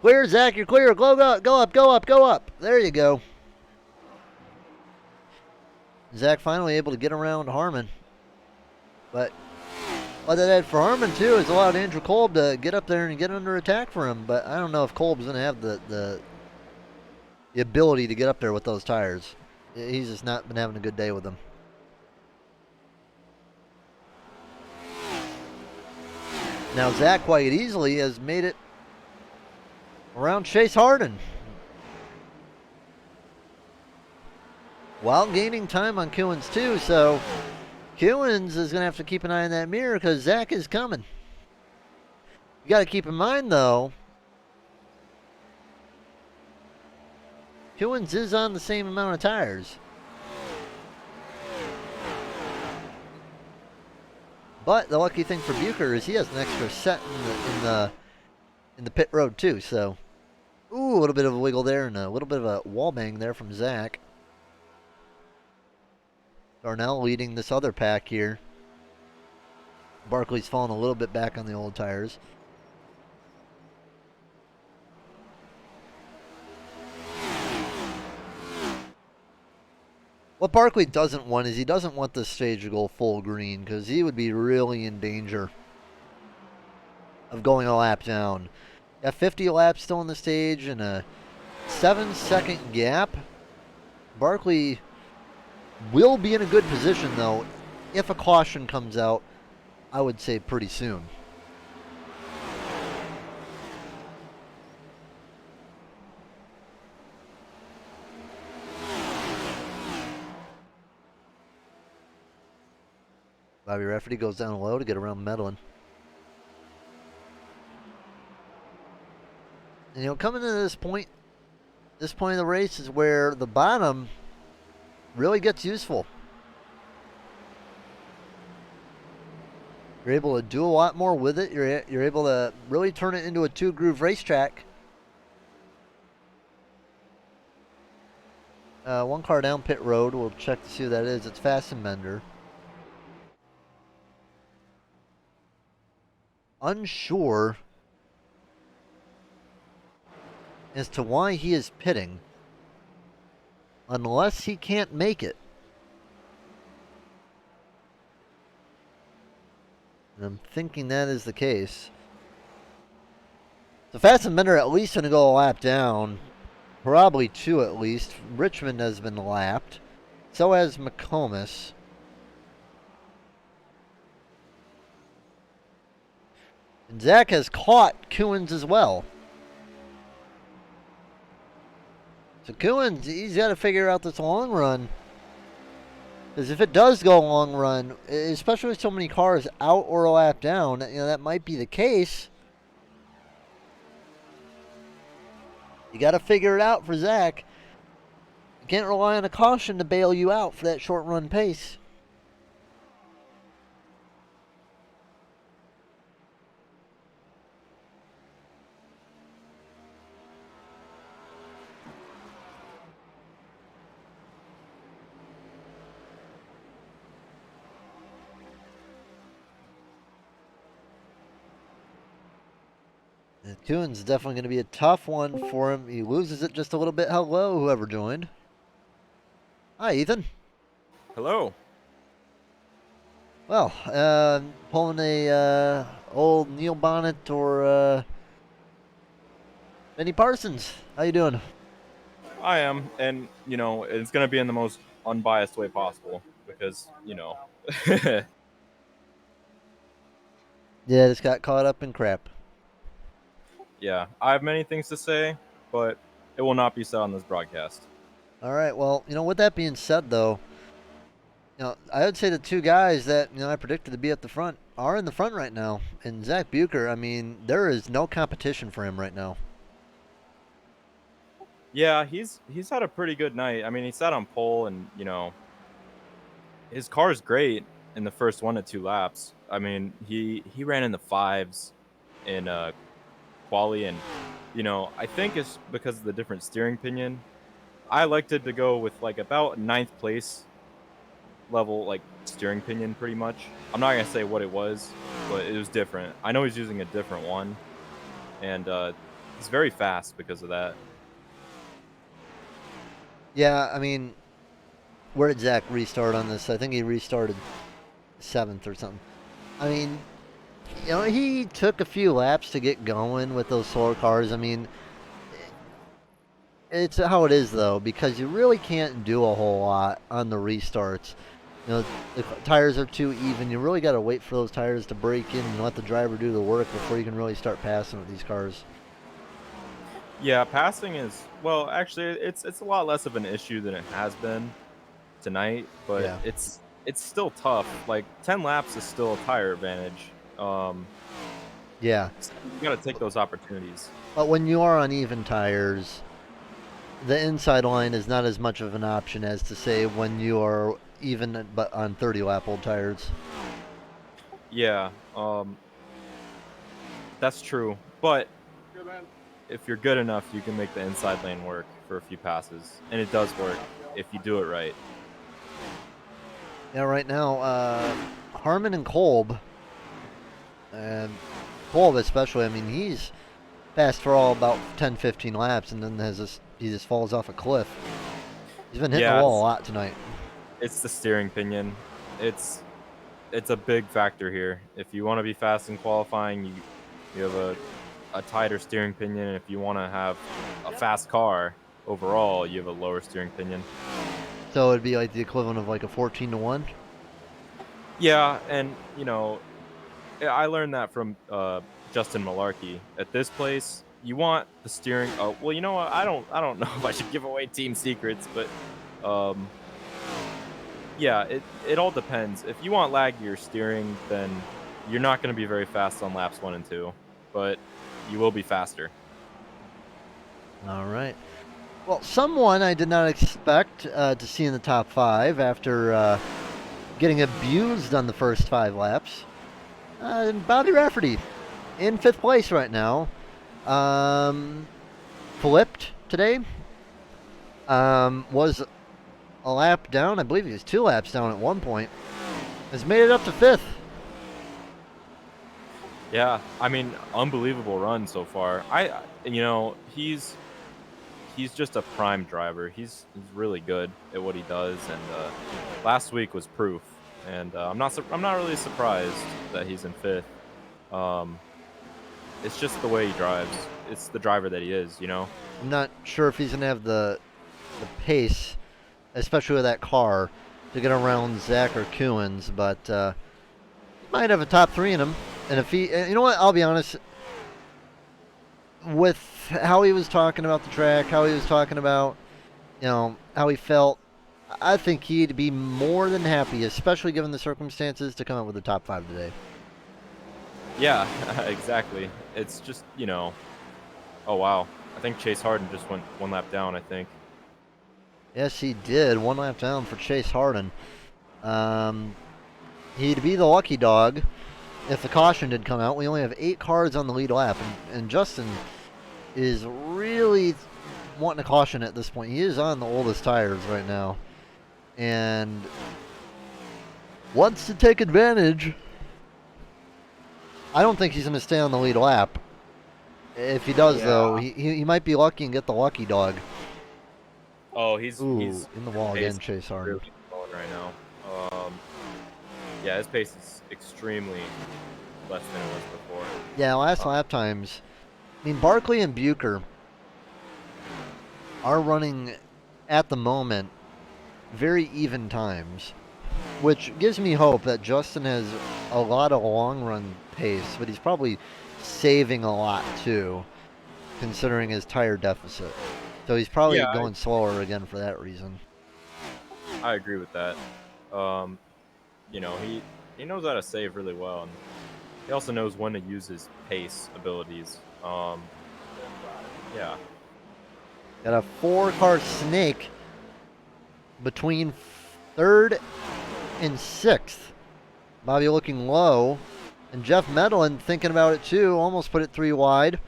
Clear, Zach, you're clear. Go up, go up, go up, go up. There you go. Zach finally able to get around Harmon. But what that had for Harmon, too, has allowed Andrew Kolb to get up there and get under attack for him. But I don't know if Kolb's going to have the ability to get up there with those tires. He's just not been having a good day with them. Now Zach quite easily has made it around Chase Harden, while gaining time on Kewins too, so Kewins is going to have to keep an eye on that mirror because Zach is coming. You got to keep in mind though, Kewins is on the same amount of tires. But the lucky thing for Bucher is he has an extra set in the pit road too. So, ooh, a little bit of a wiggle there and a little bit of a wall bang there from Zach. Darnell leading this other pack here. Barkley's falling a little bit back on the old tires. What Barkley doesn't want is he doesn't want this stage to go full green because he would be really in danger of going a lap down. Got 50 laps still on the stage and a 7-second gap. Barkley will be in a good position though if a caution comes out, I would say pretty soon. Bobby Rafferty goes down low to get around Medlin. And, you know, coming to this point of the race is where the bottom really gets useful. You're able to do a lot more with it. You're able to really turn it into a 2-groove racetrack. One car down pit road. We'll check to see who that is. It's Fassenbender. Unsure as to why he is pitting unless he can't make it. And I'm thinking that is the case. So Fassenbender at least going to go a lap down. Probably 2 at least. Richmond has been lapped. So has McComas. And Zach has caught Kewins as well. So Kewins, he's got to figure out this long run. Because if it does go long run, especially with so many cars out or a lap down, you know, that might be the case. You got to figure it out for Zach. You can't rely on a caution to bail you out for that short run pace. Kewins is definitely going to be a tough one for him. He loses it just a little bit. Hello, whoever joined. Hi, Ethan. Hello. Well, pulling a old Neil Bonnet or Benny Parsons. How you doing? I am, and you know, it's gonna be in the most unbiased way possible because, you know. Yeah, just got caught up in crap. Yeah, I have many things to say, but it will not be said on this broadcast. All right. Well, with that being said, though, I would say the two guys that I predicted to be at the front are in the front right now. And Zach Bucher, I mean, there is no competition for him right now. Yeah, he's had a pretty good night. I mean, he sat on pole, and his car is great in the first 1 to 2 laps. I mean, he ran in the fives in quali, and I think it's because of the different steering pinion. I elected to go with like about ninth place level like steering pinion, pretty much. I'm not gonna say what it was, but it was different. I know he's using a different one, and he's very fast because of that. Yeah, I mean, where did Zach restart on this? I think he restarted 7th or something. I mean, he took a few laps to get going with those slower cars. I mean, it's how it is, though, because you really can't do a whole lot on the restarts. The tires are too even. You really got to wait for those tires to break in and let the driver do the work before you can really start passing with these cars. Yeah, passing is, well, actually, it's a lot less of an issue than it has been tonight, but Yeah. it's still tough. Like 10 laps is still a tire advantage. Yeah. You got to take those opportunities. But when you are on even tires, the inside line is not as much of an option as to say when you are even but on 30 lap old tires. Yeah, that's true. But if you're good enough, you can make the inside lane work for a few passes, and it does work if you do it right. Yeah, right now, Harmon and Kolb, and Kolb especially, I mean, he's fast for all about 10, 15 laps, and then he just falls off a cliff. He's been hitting the wall a lot tonight. It's the steering pinion. It's a big factor here. If you want to be fast in qualifying, you have a tighter steering pinion. If you want to have a fast car overall, you have a lower steering pinion. So it'd be like the equivalent of like a 14-1? Yeah, and I learned that from Justin Malarkey. At this place, you want the steering. Oh, well, you know what? I don't know if I should give away team secrets, but yeah, it all depends. If you want laggier steering, then you're not going to be very fast on laps 1 and 2, but you will be faster. All right. Well, someone I did not expect to see in the top 5 after getting abused on the first 5 laps. Bobby Rafferty in 5th place right now. Flipped today. Was a lap down. I believe he was 2 laps down at one point. Has made it up to 5th. Yeah, I mean, unbelievable run so far. He's just a prime driver. He's really good at what he does, and last week was proof. And I'm not really surprised that he's in 5th. It's just the way he drives. It's the driver that he is. I'm not sure if he's gonna have the pace, especially with that car, to get around Zach or Kuhns, but he might have a top 3 in him. And if he, you know what, I'll be honest, with how he was talking about the track, how he was talking about, how he felt, I think he'd be more than happy, especially given the circumstances, to come up with the top 5 today. Yeah, exactly. It's just, oh wow. I think Chase Harden just went 1 lap down, I think. Yes, he did. 1 lap down for Chase Harden. He'd be the lucky dog if the caution did come out. We only have 8 cars on the lead lap, and Justin is really wanting to caution at this point. He is on the oldest tires right now, and wants to take advantage. I don't think he's going to stay on the lead lap. If he does, though, he might be lucky and get the lucky dog. Oh, he's in the wall again, Chase Harden. Really going right now. Yeah, his pace is extremely less than it was before. Yeah, last lap times. I mean, Barkley and Bucher are running, at the moment, very even times. which gives me hope that Justin has a lot of long run pace, but he's probably saving a lot too, considering his tire deficit. So he's probably Yeah, going slower again for that reason. I agree with that. You know, he knows how to save really well, and he also knows when to use his pace abilities. Yeah. Got a 4-car snake between 3rd and 6th. Bobby looking low. And Jeff Medlin thinking about it too. Almost put it 3 wide.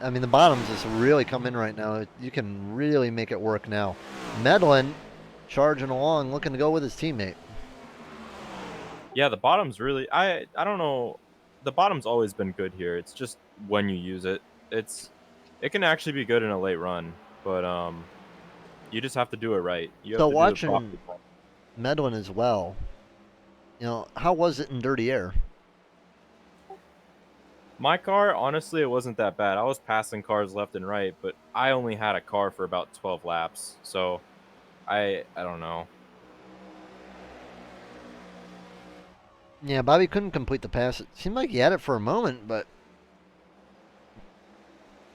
I mean, the bottoms just really come in right now. You can really make it work now. Medlin charging along, looking to go with his teammate. Yeah, the bottom's really I don't know. The bottom's always been good here. It's just when you use it. It can actually be good in a late run, but you just have to do it right. You have So to do it watching properly. Medlin as well, how was it in dirty air? My car, honestly, it wasn't that bad. I was passing cars left and right, but I only had a car for about 12 laps. So I don't know. Yeah, Bobby couldn't complete the pass. It seemed like he had it for a moment, but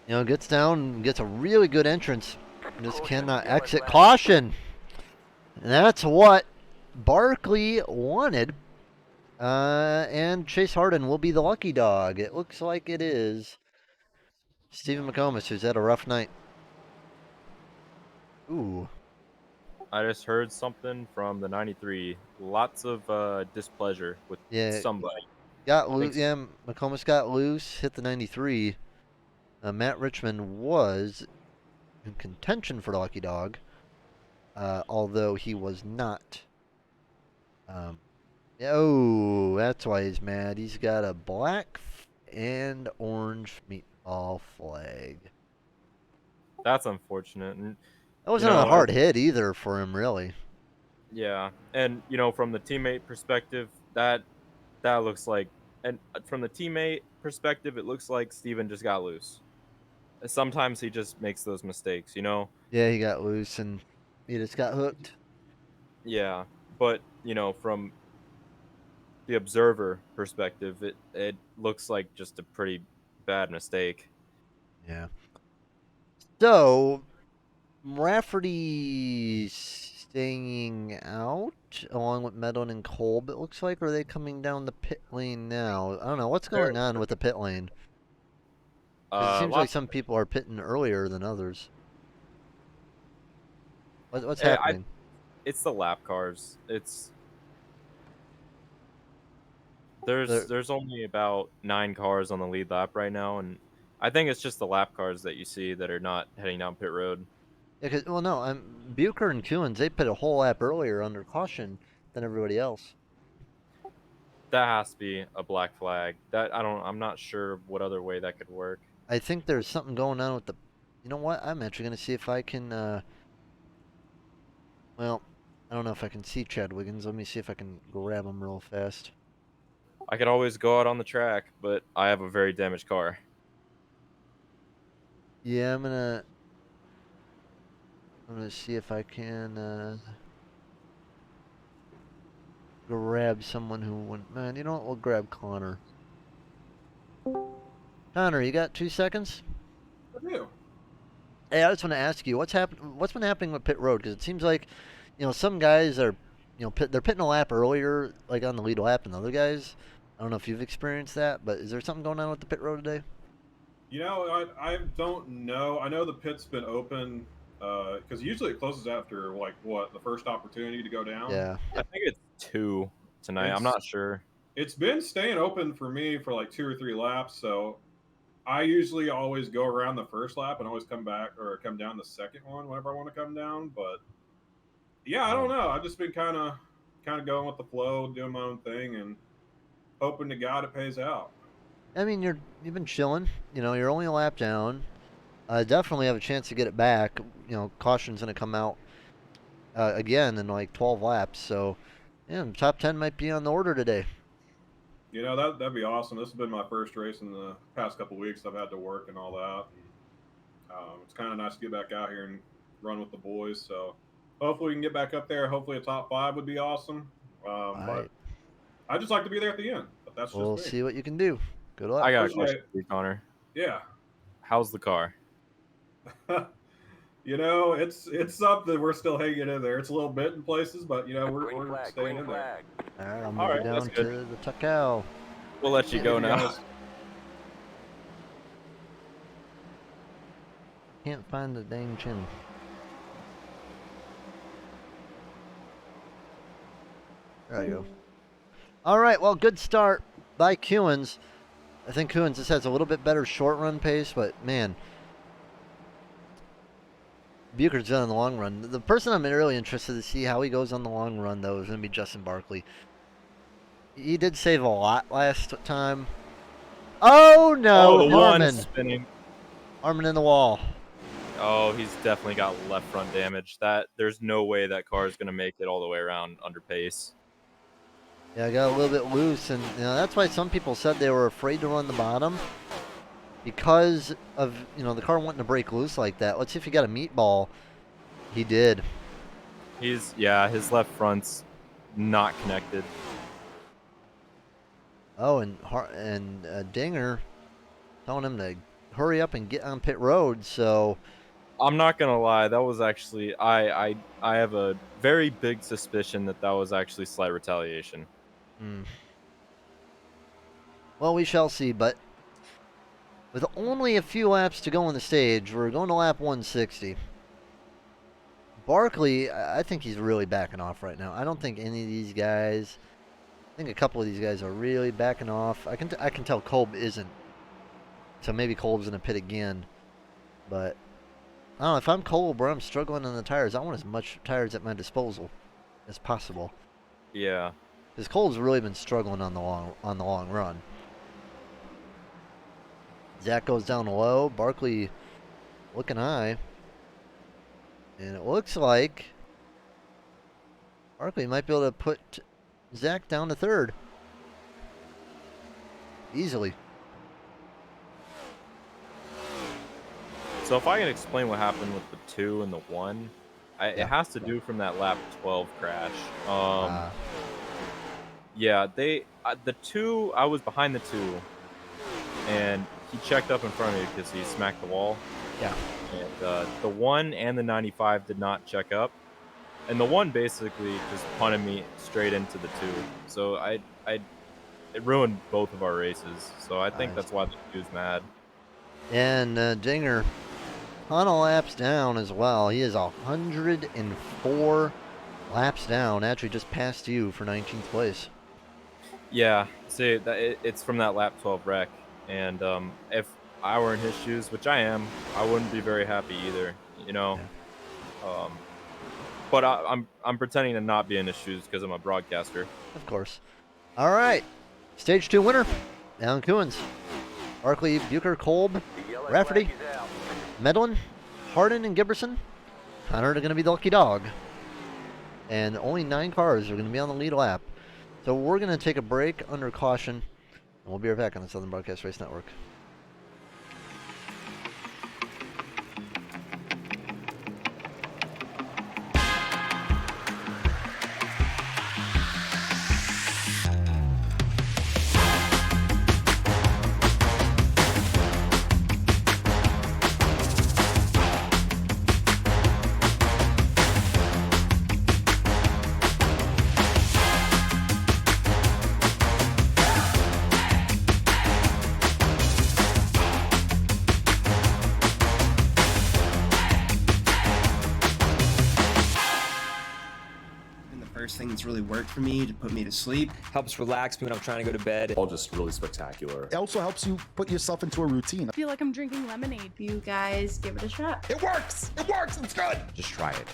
gets down, gets a really good entrance. Just cannot exit. Caution! And that's what Barkley wanted. And Chase Harden will be the lucky dog. It looks like it is Stephen McComas, who's had a rough night. Ooh. I just heard something from the 93. Lots of displeasure with Yeah, somebody. got loose. Thanks. Yeah, McComas got loose, hit the 93. Matt Richmond was in contention for the lucky dog, although he was not. Oh, that's why he's mad. He's got a black and orange meatball flag. That's unfortunate. And That you wasn't a know, hard hit either for him, really. yeah. And from the teammate perspective, that looks like, and from the teammate perspective, it looks like Steven just got loose. Sometimes he just makes those mistakes. Yeah, he got loose and he just got hooked. Yeah. But, from the observer perspective, it looks like just a pretty bad mistake. Yeah. So, Rafferty staying out along with Medlin and Kolb, it looks like. Or are they coming down the pit lane now? I don't know. What's going on with the pit lane? Because it seems like Lots. some people are pitting earlier than others. What's eh, I, happening? it's the lap cars. There's only about 9 cars on the lead lap right now, and I think it's just the lap cars that you see that are not heading down pit road. Yeah, well, no, Bucher and Kuhns, they put a whole lap earlier under caution than everybody else. That has to be a black flag. I'm not sure what other way that could work. I think there's something going on with the. You know what? I'm actually going to see if I can. Well, I don't know if I can see Chad Wiggins. Let me see if I can grab him real fast. I could always go out on the track, but I have a very damaged car. Yeah, I'm gonna see if I can grab someone who went. Man, you know what? We'll grab Connor. Connor, you got 2 seconds? I do. Hey, I just want to ask you what's been happening with pit road? Because it seems like, some guys are, they're pitting a lap earlier, like on the lead lap, and other guys. I don't know if you've experienced that, but is there something going on with the pit road today? I don't know. I know the pit's been open because usually it closes after the first opportunity to go down. Yeah. I think it's 2 tonight. I'm not sure. It's been staying open for me for like 2 or 3 laps, so I usually always go around the first lap and always come back or come down the second one whenever I want to come down. But yeah, I don't know. I've just been kind of going with the flow, doing my own thing, and hoping to God it pays out. I mean, you've been chilling. You're only a lap down. Definitely have a chance to get it back. Caution's gonna come out again in like 12 laps. So, yeah, top 10 might be on the order today. That'd be awesome. This has been my first race in the past couple of weeks. I've had to work and all that. And, it's kind of nice to get back out here and run with the boys. So hopefully we can get back up there. Hopefully a top 5 would be awesome. But I just like to be there at the end. But that's We'll just me. see what you can do. Good luck. I got a Appreciate question it. for you, Connor. Yeah. How's the car? You know, it's something. We're still hanging in there. It's a little bit in places, but you know, we're staying in there. All right, I'll move All you right, down that's to good. the Tuckow. We'll let you Thank go you, now. guys. Can't find the dang channel. There you go. All right, well, good start by Kewins. I think Kewins just has a little bit better short run pace, but man, Bucher's done in the long run. The person I'm really interested to see how he goes on the long run, though, is going to be Justin Barkley. He did save a lot last time. Oh, no, Oh, the Harmon. one spinning. Harmon in the wall. Oh, he's definitely got left front damage. There's no way that car is going to make it all the way around under pace. Yeah, I got a little bit loose, and that's why some people said they were afraid to run the bottom because of the car wanting to break loose like that. Let's see if he got a meatball. He did. His left front's not connected. Oh, and Dinger telling him to hurry up and get on pit road. So I'm not gonna lie, that was actually I have a very big suspicion that was actually slight retaliation. Well, we shall see, but with only a few laps to go on the stage, we're going to lap 160. Barkley, I think he's really backing off right now. I don't think any of these guys, I think a couple of these guys are really backing off. I can tell Kolb isn't. So maybe Kolb's in a pit again. But I don't know, if I'm Kolb or I'm struggling on the tires, I want as much tires at my disposal as possible. Yeah. Because Kolb's really been struggling on the long run. Zach goes down low. Barkley looking high. And it looks like Barkley might be able to put Zach down to third. Easily. So if I can explain what happened with the 2 and the 1, it has to do from that lap 12 crash. Yeah, the 2, I was behind the 2, and he checked up in front of me because he smacked the wall. Yeah. And the 1 and the 95 did not check up, and the 1 basically just punted me straight into the 2. So it ruined both of our races. So I think that's why the 2's mad. And Dinger, ton of laps down as well. He is 104 laps down. Actually, just passed you for 19th place. Yeah, see, it's from that lap 12 wreck, and if I were in his shoes, which I am, I wouldn't be very happy either, Yeah. But I'm pretending to not be in his shoes because I'm a broadcaster. Of course. All right, stage 2 winner, Alan Kewins. Barkley, Bucher, Kolb, Rafferty, Medlin, Hardin, and Giberson. Connor are going to be the lucky dog. And only 9 cars are going to be on the lead lap. So we're going to take a break under caution, and we'll be right back on the Southern Broadcast Race Network. Thing that's really worked for me to put me to sleep. Helps relax me when I'm trying to go to bed. All just really spectacular. It also helps you put yourself into a routine. I feel like I'm drinking lemonade. You guys give it a shot. It works! It works! It's good! Just try it.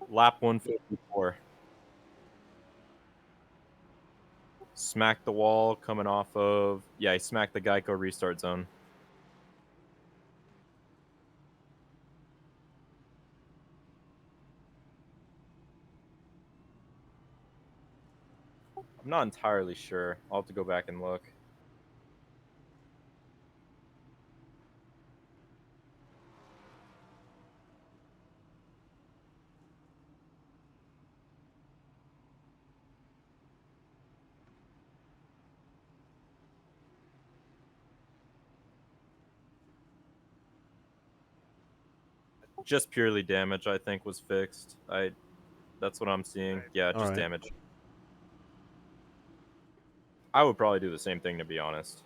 Lap 154. Smacked the wall coming off of... Yeah, he smacked the Geico restart zone. I'm not entirely sure. I'll have to go back and look. Just purely damage, I think, was fixed. That's what I'm seeing. Yeah, All just right. damage. I would probably do the same thing, to be honest.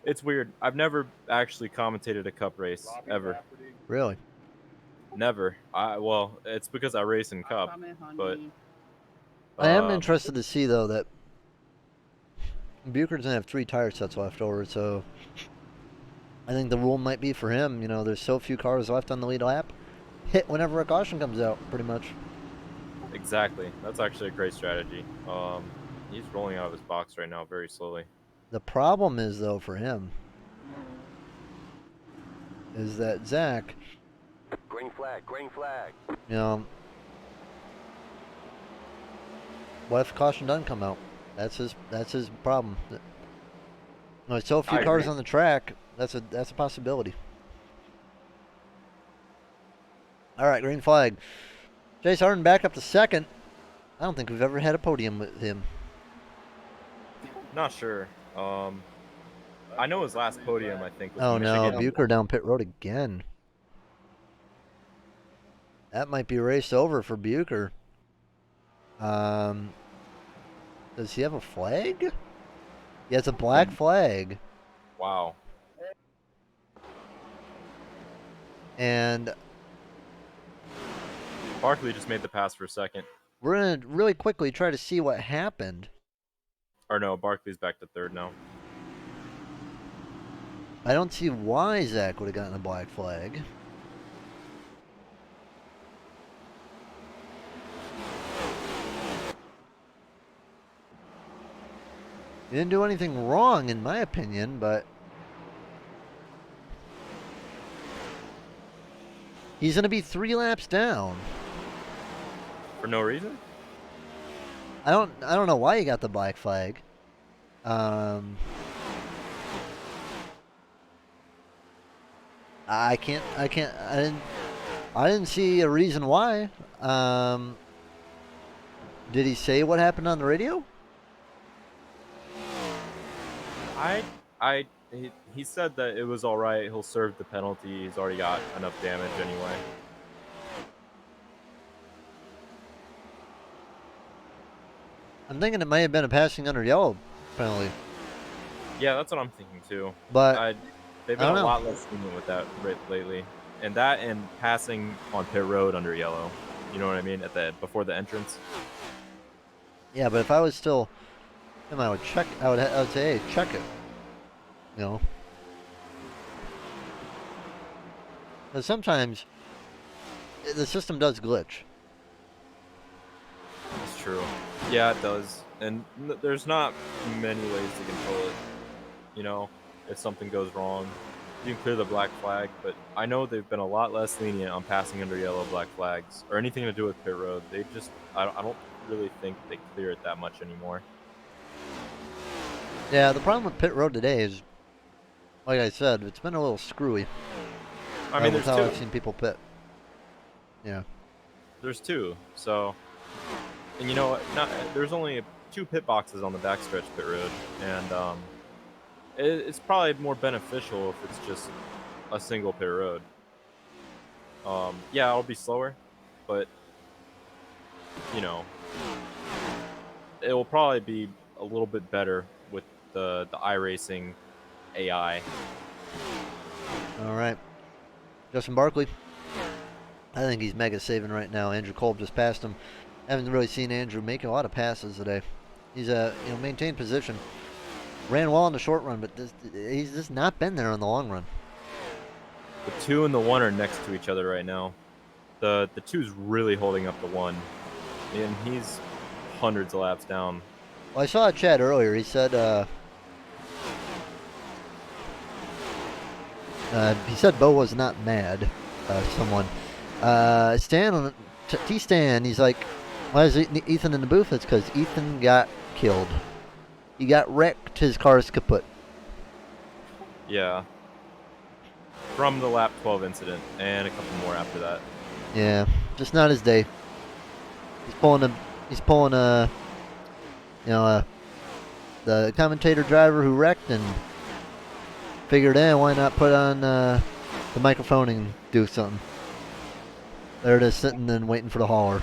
It's weird. I've never actually commentated a cup race ever. Really? Never. Well, it's because I race in cup, but I am interested to see though that Bucher's gonna have 3 tire sets left over, so I think the rule might be for him. You know, there's so few cars left on the lead lap. Hit whenever a caution comes out, pretty much. Exactly. That's actually a great strategy. He's rolling out of his box right now very slowly. The problem is though for him is that Zach. Green flag. Green flag. You know, what if caution doesn't come out? That's his problem. There's so few cars on the track. That's a possibility. All right, green flag. Chase Harden back up to second. I don't think we've ever had a podium with him. Not sure. I know his last podium, I think, was Oh no, Michigan. Bucher down pit road again. That might be raced over for Bucher. Does he have a flag? He has a black flag. Wow. And Barkley just made the pass for a second. we're going to really quickly try to see what happened. Or no, Barkley's back to third now. I don't see why Zach would have gotten a black flag. He didn't do anything wrong, in my opinion, but he's going to be 3 laps down. For no reason? I don't know why he got the black flag. I didn't see a reason why. Did he say what happened on the radio? He said that it was all right. He'll serve the penalty. He's already got enough damage anyway. I'm thinking it may have been a passing under yellow penalty. Yeah, that's what I'm thinking too. But they've been a lot less lenient with that lately, and that and passing on pit road under yellow. You know what I mean? Before the entrance. Yeah, but if I was still him, I would check. I would say, hey, check it. You know, because sometimes the system does glitch. That's true. Yeah, it does. And there's not many ways to control it. You know, if something goes wrong, you can clear the black flag. But I know they've been a lot less lenient on passing under yellow black flags or anything to do with pit road. They just, I don't really think they clear it that much anymore. Yeah, the problem with pit road today is, like I said, it's been a little screwy. I mean, that's there's how 2. I've seen people pit. Yeah. There's 2, so, and you know what? There's only 2 pit boxes on the backstretch pit road, and it's probably more beneficial if it's just a single pit road. Yeah, it'll be slower, but you know, it will probably be a little bit better with the iRacing AI. All right, Justin Barkley. I think he's mega saving right now. Andrew Kolb just passed him. Haven't really seen Andrew make a lot of passes today. He's maintained position. Ran well in the short run, but he's just not been there in the long run. The 2 and the 1 are next to each other right now. The 2's really holding up the 1, and he's hundreds of laps down. Well, I saw a chat earlier. He said Bo was not mad. Someone. Stan, T-Stan, he's like, why is Ethan in the booth? It's because Ethan got killed. He got wrecked. His car's kaput. Yeah. From the lap 12 incident, and a couple more after that. Yeah, just not his day. He's pulling the commentator driver who wrecked and figured, why not put on the microphone and do something. They're just sitting and waiting for the hauler,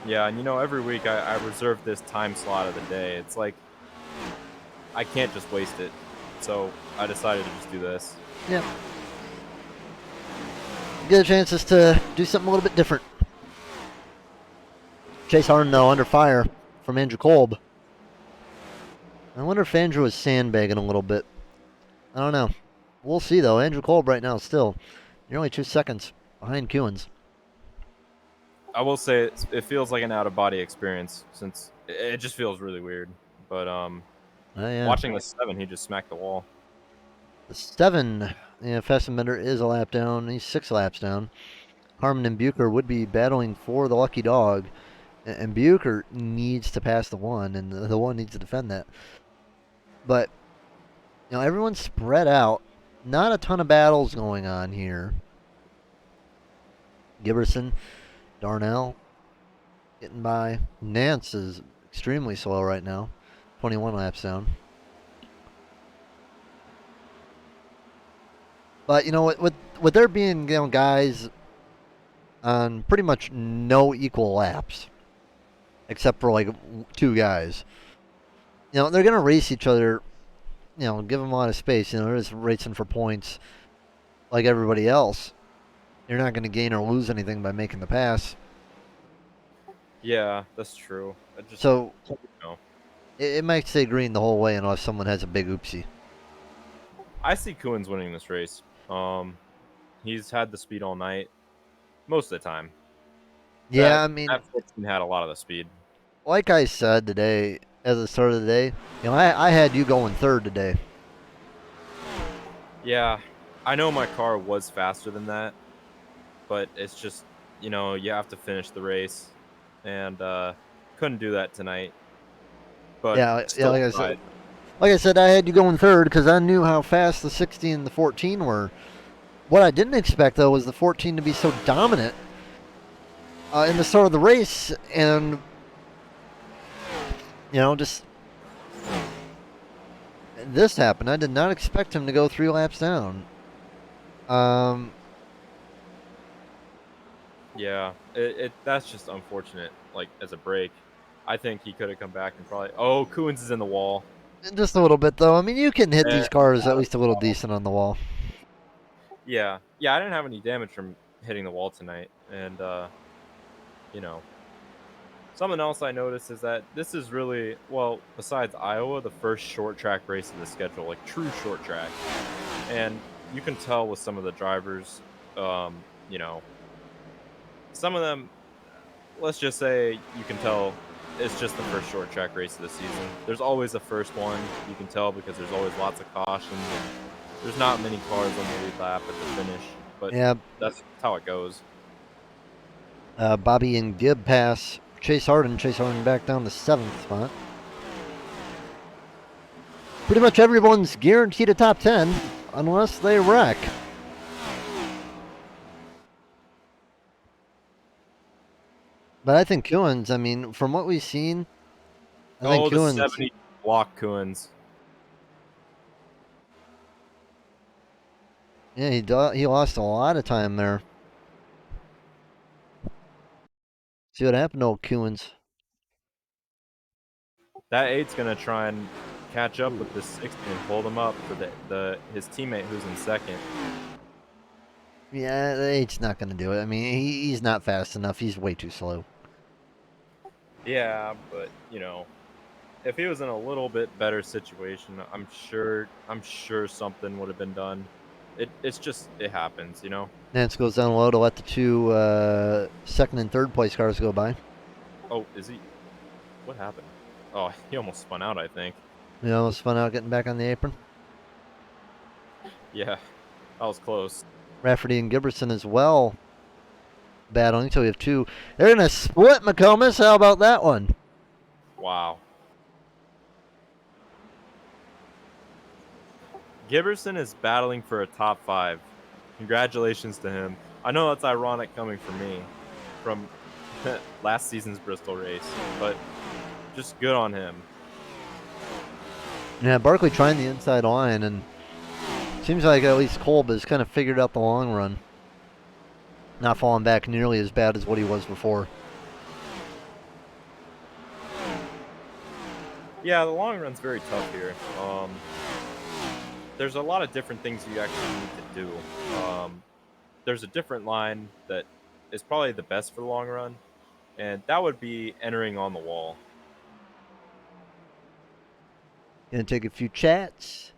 Yeah, and every week I reserve this time slot of the day. It's like, I can't just waste it. So I decided to just do this. Yeah. Get a chance just to do something a little bit different. Chase Harden, though, under fire from Andrew Kolb. I wonder if Andrew is sandbagging a little bit. I don't know. We'll see, though. Andrew Kolb right now still. You're only 2 seconds behind Kewins. I will say it feels like an out-of-body experience, since it just feels really weird. But Yeah. watching the 7, he just smacked the wall. The 7, Fassbender is a lap down. He's 6 laps down. Harmon and Bucher would be battling for the lucky dog. And Bucher needs to pass the 1, and the 1 needs to defend that. But, everyone's spread out. Not a ton of battles going on here. Giberson, Darnell, getting by. Nance is extremely slow right now. 21 laps down. But, with there being, guys on pretty much no equal laps, except for, 2 guys, they're going to race each other, give them a lot of space. They're just racing for points like everybody else. You're not going to gain or lose anything by making the pass. Yeah, that's true. So, it might stay green the whole way unless someone has a big oopsie. I see Kewins winning this race. He's had the speed all night, most of the time. Yeah, that 14 had a lot of the speed. Like I said today, at the start of the day, I had you going 3rd today. Yeah, I know my car was faster than that, but it's just, you have to finish the race, and couldn't do that tonight. But like I said, I had you going 3rd because I knew how fast the 60 and the 14 were. What I didn't expect, though, was the 14 to be so dominant in the start of the race, and just this happened. I did not expect him to go 3 laps down. Yeah, that's just unfortunate. As a break, I think he could have come back and probably. Oh, Kewins is in the wall. Just a little bit, though. I mean, you can hit these cars at least a little decent on the wall. Yeah, I didn't have any damage from hitting the wall tonight, and something else I noticed is that this is really, well, besides Iowa, the first short track race of the schedule, true short track, and you can tell with some of the drivers, some of them, let's just say you can tell it's just the first short track race of the season. There's always a first one, you can tell, because there's always lots of cautions, and there's not many cars on the lead lap at the finish, but yeah, that's how it goes. Bobby and Gibb pass Chase Harden. Chase Harden back down to 7th spot. Pretty much everyone's guaranteed a top 10 unless they wreck. But I think Kewins, I mean, from what we've seen, I think the Kewins 70 block Kewins. Yeah, he lost a lot of time there. See what happened to old Kewins. That 8's gonna try and catch up with this 60 and hold him up for his teammate who's in 2nd. Yeah, the 8's not gonna do it. I mean, he's not fast enough. He's way too slow. Yeah, but if he was in a little bit better situation, I'm sure something would have been done. It's just it happens, you know. Nance goes down low to let the two second and third place cars go by. Oh, is he? What happened? Oh, he almost spun out, I think. You know, it's fun out getting back on the apron. Yeah, that was close. Rafferty and Giberson as well battling. So we have two. They're going to split McComas. How about that one? Wow. Giberson is battling for a top 5. Congratulations to him. I know that's ironic coming from me, from last season's Bristol race, but just good on him. Yeah, Barkley trying the inside line, and seems like at least Kolb has kind of figured out the long run. Not falling back nearly as bad as what he was before. Yeah, the long run's very tough here. There's a lot of different things you actually need to do. There's a different line that is probably the best for the long run, and that would be entering on the wall. Gonna take a few chats.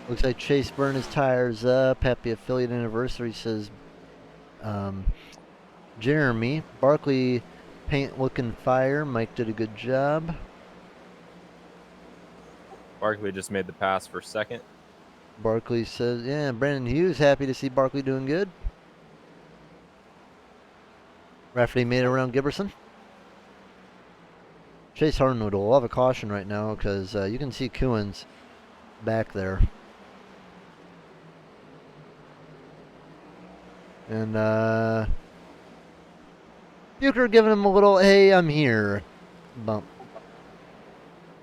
Looks like Chase burned his tires up. Happy affiliate anniversary, says Jeremy. Barkley paint looking fire. Mike did a good job. Barkley just made the pass for second. Barkley says, yeah, Brandon Hughes happy to see Barkley doing good. Rafferty made it around Giberson. Chase Harden would love a caution right now because you can see Kuhns back there. And Bucher giving him a little, hey, I'm here bump.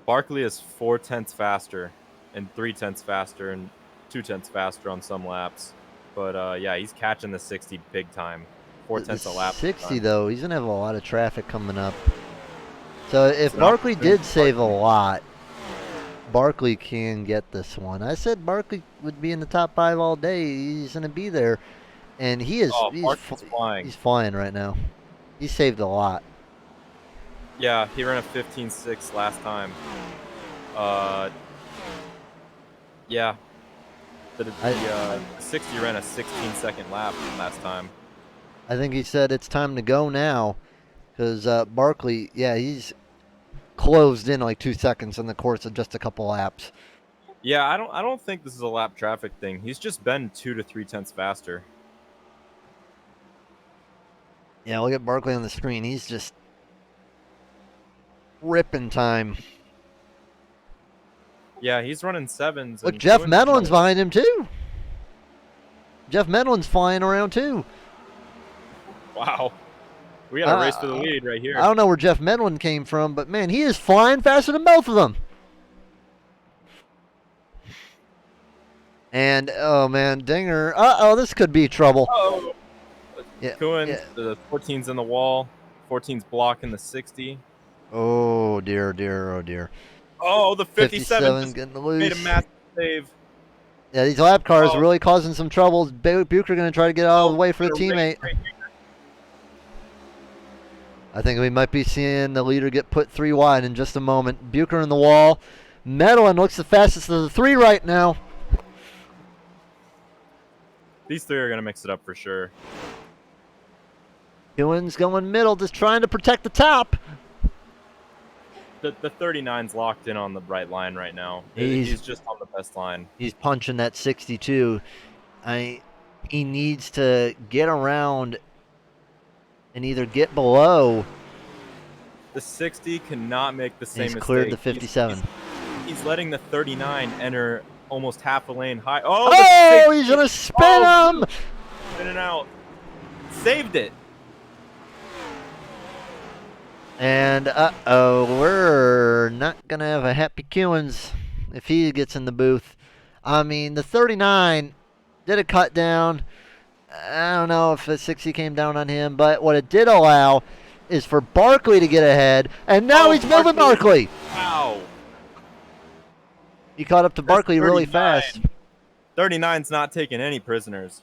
Barkley is 4/10 faster and 3/10 faster and 2/10 faster on some laps. But yeah, he's catching the 60 big time. 4/10 a lap. 60 though, he's gonna have a lot of traffic coming up. So if Barkley did save a lot, Barkley can get this one. I said Barkley would be in the top 5 all day. He's gonna be there, and he is. Flying. He's flying right now. He saved a lot. Yeah, he ran a 15.6 last time. Yeah. The 60 ran a 16-second lap last time. I think he said it's time to go now, because Barkley, yeah, he's closed in like 2 seconds in the course of just a couple laps. Yeah, I don't think this is a lap traffic thing. He's just been 2 to 3/10 faster. Yeah, look at Barkley on the screen. He's just ripping time. Yeah, he's running 7s. Look, Jeff Medlin's behind him too. Jeff Medlin's flying around too. Wow. We got a race for the lead right here. I don't know where Jeff Medlin came from, but man, he is flying faster than both of them. And, oh man, Dinger. Uh-oh, this could be trouble. Oh. Yeah, the 14's in the wall. 14's blocking the 60. Oh, dear, dear, oh, dear. Oh, the 57 just getting loose. made a massive save. Yeah, these lap cars are really causing some troubles. Bucher going to try to get out of the way for the teammate. I think we might be seeing the leader get put 3 wide in just a moment. Bucher in the wall. Medlin looks the fastest of the 3 right now. These 3 are going to mix it up for sure. Ewan's going middle, just trying to protect the top. The 39's locked in on the right line right now. He's just on the best line. He's punching that 62. He needs to get around and either get below. The 60 cannot make the same He's mistake. cleared the 57. He's letting the 39 enter almost half a lane high. Oh, he's going to spin him! Spinning out. Saved it. And, uh-oh, we're not going to have a happy Kewins if he gets in the booth. I mean, the 39 did a cut down. I don't know if the 60 came down on him, but what it did allow is for Barkley to get ahead, and now he's moving Barkley. Wow. He caught up to Barkley really fast. 39's not taking any prisoners.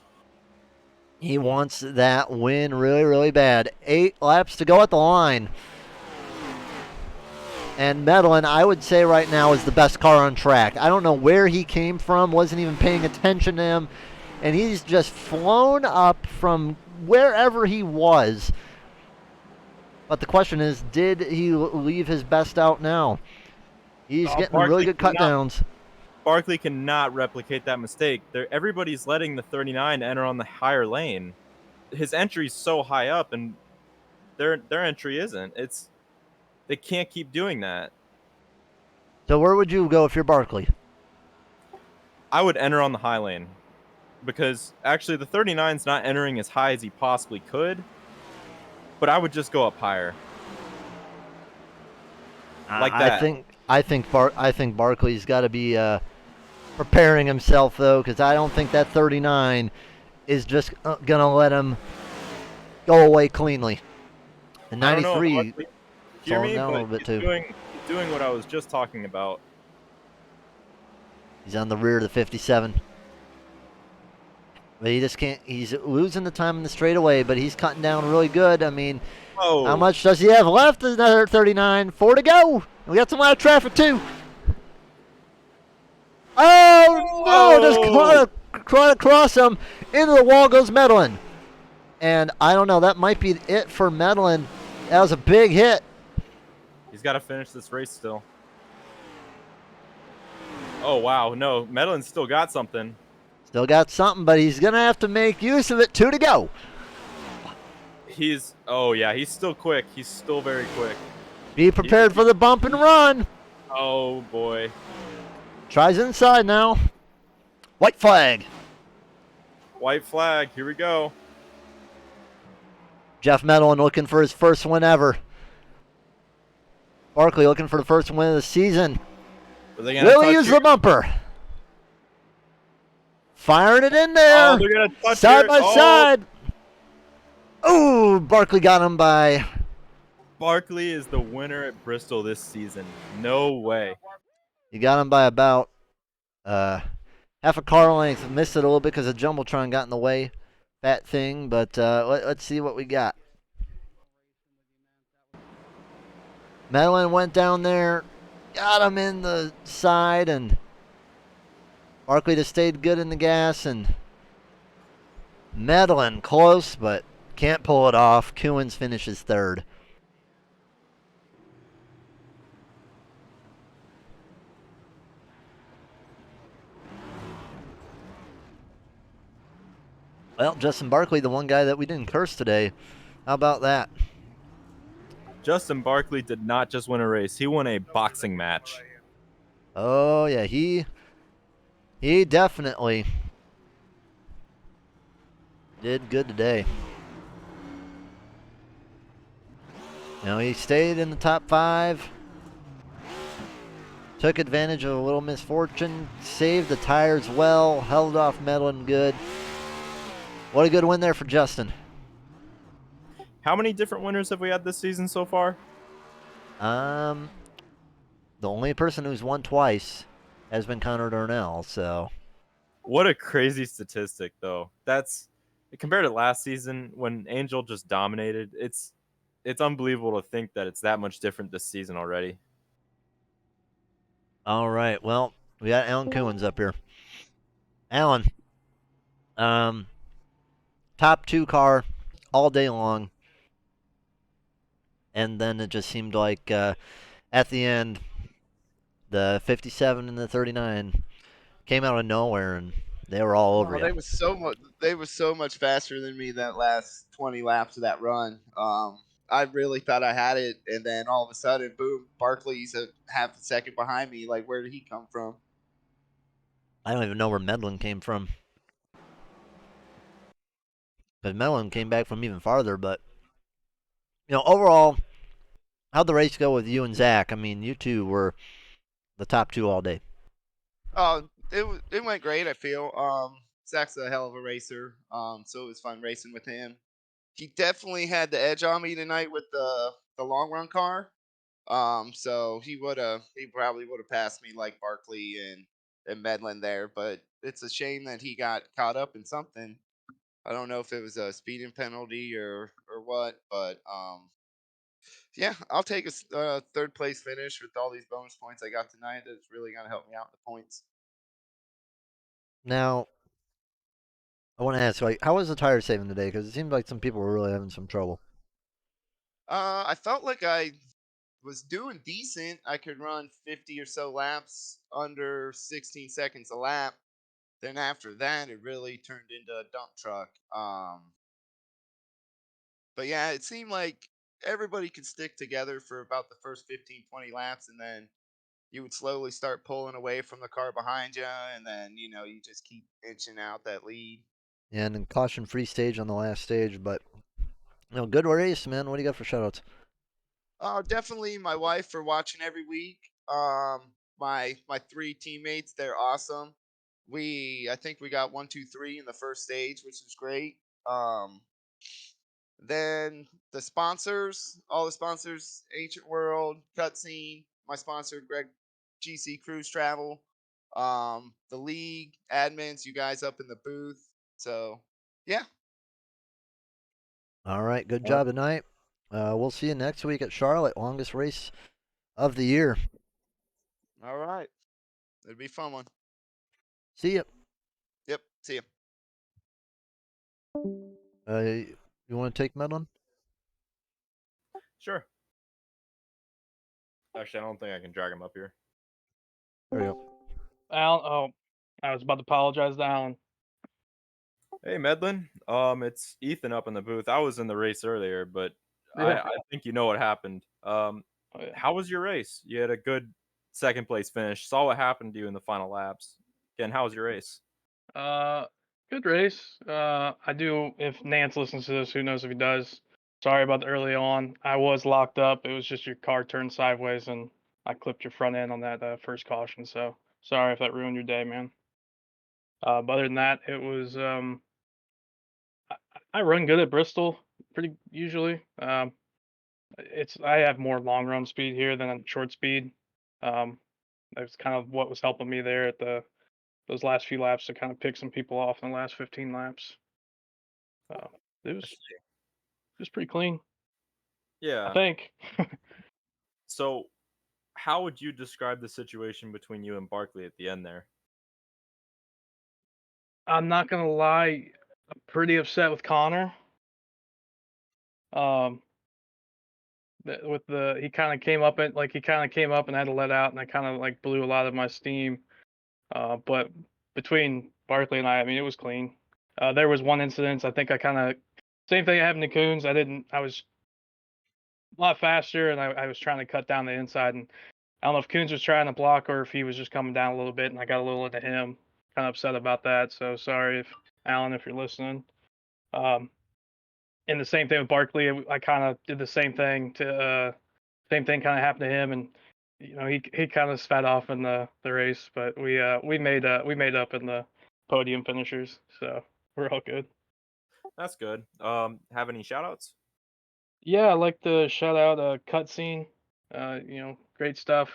He wants that win really, really bad. 8 laps to go at the line. And Medlin, I would say right now, is the best car on track. I don't know where he came from, wasn't even paying attention to him. And he's just flown up from wherever he was. But the question is, did he leave his best out now? He's getting really good cut downs. Barkley cannot replicate that mistake. Everybody's letting the 39 enter on the higher lane. His entry's so high up, and their entry isn't. They can't keep doing that. So where would you go if you're Barkley? I would enter on the high lane because actually the 39's not entering as high as he possibly could, but I would just go up higher. Like that. I think Barkley's got to be preparing himself though, because I don't think that 39 is just gonna let him go away cleanly. The 93 falling down a little bit too. He's doing what I was just talking about. He's on the rear of the 57. But he just can't. He's losing the time in the straightaway, but he's cutting down really good. I mean, how much does he have left? Another 39. 4 to go. We got some live traffic too. Oh no! Just trying to cross him. Into the wall goes Medlin. And I don't know. That might be it for Medlin. That was a big hit. He's got to finish this race still. Oh wow! No, Medlin's still got something. Still got something, but he's gonna have to make use of it. 2 to go. He's still quick. He's still very quick. Be prepared for the bump and run. Oh boy. Tries inside now. White flag. White flag. Here we go. Jeff Medlin looking for his first win ever. Barkley looking for the first win of the season. Will he use the bumper? Firing it in there. Oh, they're gonna touch side by side. Oh, Barkley got him by. Barkley is the winner at Bristol this season. No way. He got him by about half a car length. Missed it a little bit because the Jumbotron got in the way. Fat thing, but let's see what we got. Medlin went down there, got him in the side, and Barkley just stayed good in the gas, and Medlin close, but can't pull it off. Kuhns finishes third. Well, Justin Barkley, the one guy that we didn't curse today. How about that? Justin Barkley did not just win a race. He won a boxing match. Oh, yeah. He definitely did good today. You know, he stayed in the top 5. Took advantage of a little misfortune. Saved the tires well. Held off Medlin good. What a good win there for Justin. How many different winners have we had this season so far? The only person who's won twice has been Connor Darnell, so. What a crazy statistic, though. That's compared to last season when Angel just dominated. It's unbelievable to think that it's that much different this season already. All right, well, we got Alan Kuhns up here. Alan, top 2 car all day long. And then it just seemed like at the end, the 57 and the 39 came out of nowhere, and they were all over you. They were so much faster than me that last 20 laps of that run. I really thought I had it, and then all of a sudden, boom! Barkley's a half a second behind me. Like, where did he come from? I don't even know where Medlin came from. Because Medlin came back from even farther, but you know, overall, how'd the race go with you and Zach? I mean, you two were the top 2 all day. It went great. I feel Zach's a hell of a racer. So it was fun racing with him. He definitely had the edge on me tonight with the long run car. So he probably would have passed me like Barkley and Medlin there. But it's a shame that he got caught up in something. I don't know if it was a speeding penalty or what, but Yeah, I'll take a third place finish with all these bonus points I got tonight. That's really gonna help me out in the points. Now, I want to ask, like, how was the tire saving today? Because it seemed like some people were really having some trouble. I felt like I was doing decent. I could run 50 or so laps under 16 seconds a lap. Then after that, it really turned into a dump truck. But yeah, it seemed like everybody could stick together for about the first 15, 20 laps, and then you would slowly start pulling away from the car behind you, and then you just keep inching out that lead. And then caution-free stage on the last stage, but good race, man. What do you got for shoutouts? Definitely my wife for watching every week. My three teammates, they're awesome. I think we got 1, 2, 3 in the first stage, which is great. Then the sponsors, all the sponsors, Ancient World, Cutscene, my sponsor Greg, GC Cruise Travel, the league admins, you guys up in the booth. So yeah. All right, good job tonight. We'll see you next week at Charlotte, longest race of the year. All right, it'll be a fun one. See ya. Yep. See ya. You want to take Medlin? Sure. Actually, I don't think I can drag him up here. There you go. Alan, I was about to apologize to Alan. Hey, Medlin. It's Ethan up in the booth. I was in the race earlier, but Yeah. I think you know what happened. Oh, yeah. How was your race? You had a good second place finish. Saw what happened to you in the final laps. Again, how was your race? Good race. I do. If Nance listens to this, who knows if he does. Sorry about the early on. I was locked up. It was just your car turned sideways, and I clipped your front end on that first caution. So sorry if that ruined your day, man. But other than that, it was. I run good at Bristol, pretty usually. I have more long run speed here than short speed. Um, that's kind of what was helping me there at those last few laps to kind of pick some people off in the last 15 laps. Uh, it was pretty clean, I Yeah. think. So, how would you describe the situation between you and Barkley at the end there? I'm not gonna lie, I'm pretty upset with Connor. Um, with he kind of came up and had to let out, and I kind of like blew a lot of my steam. But between Barkley and I mean, it was clean. There was one incident. I think I kind of same thing happened to Coons. I was a lot faster, and I was trying to cut down the inside, and I don't know if Coons was trying to block or if he was just coming down a little bit, and I got a little into him. Kind of upset about that. So sorry if Alan, if you're listening. Um, and the same thing with Barkley. I kind of did the same thing same thing kind of happened to him, and he kind of spat off in the race, but we made up in the podium finishers, so we're all good. That's good. Have any shoutouts? Yeah, I like to shout out Cutscene. Great stuff.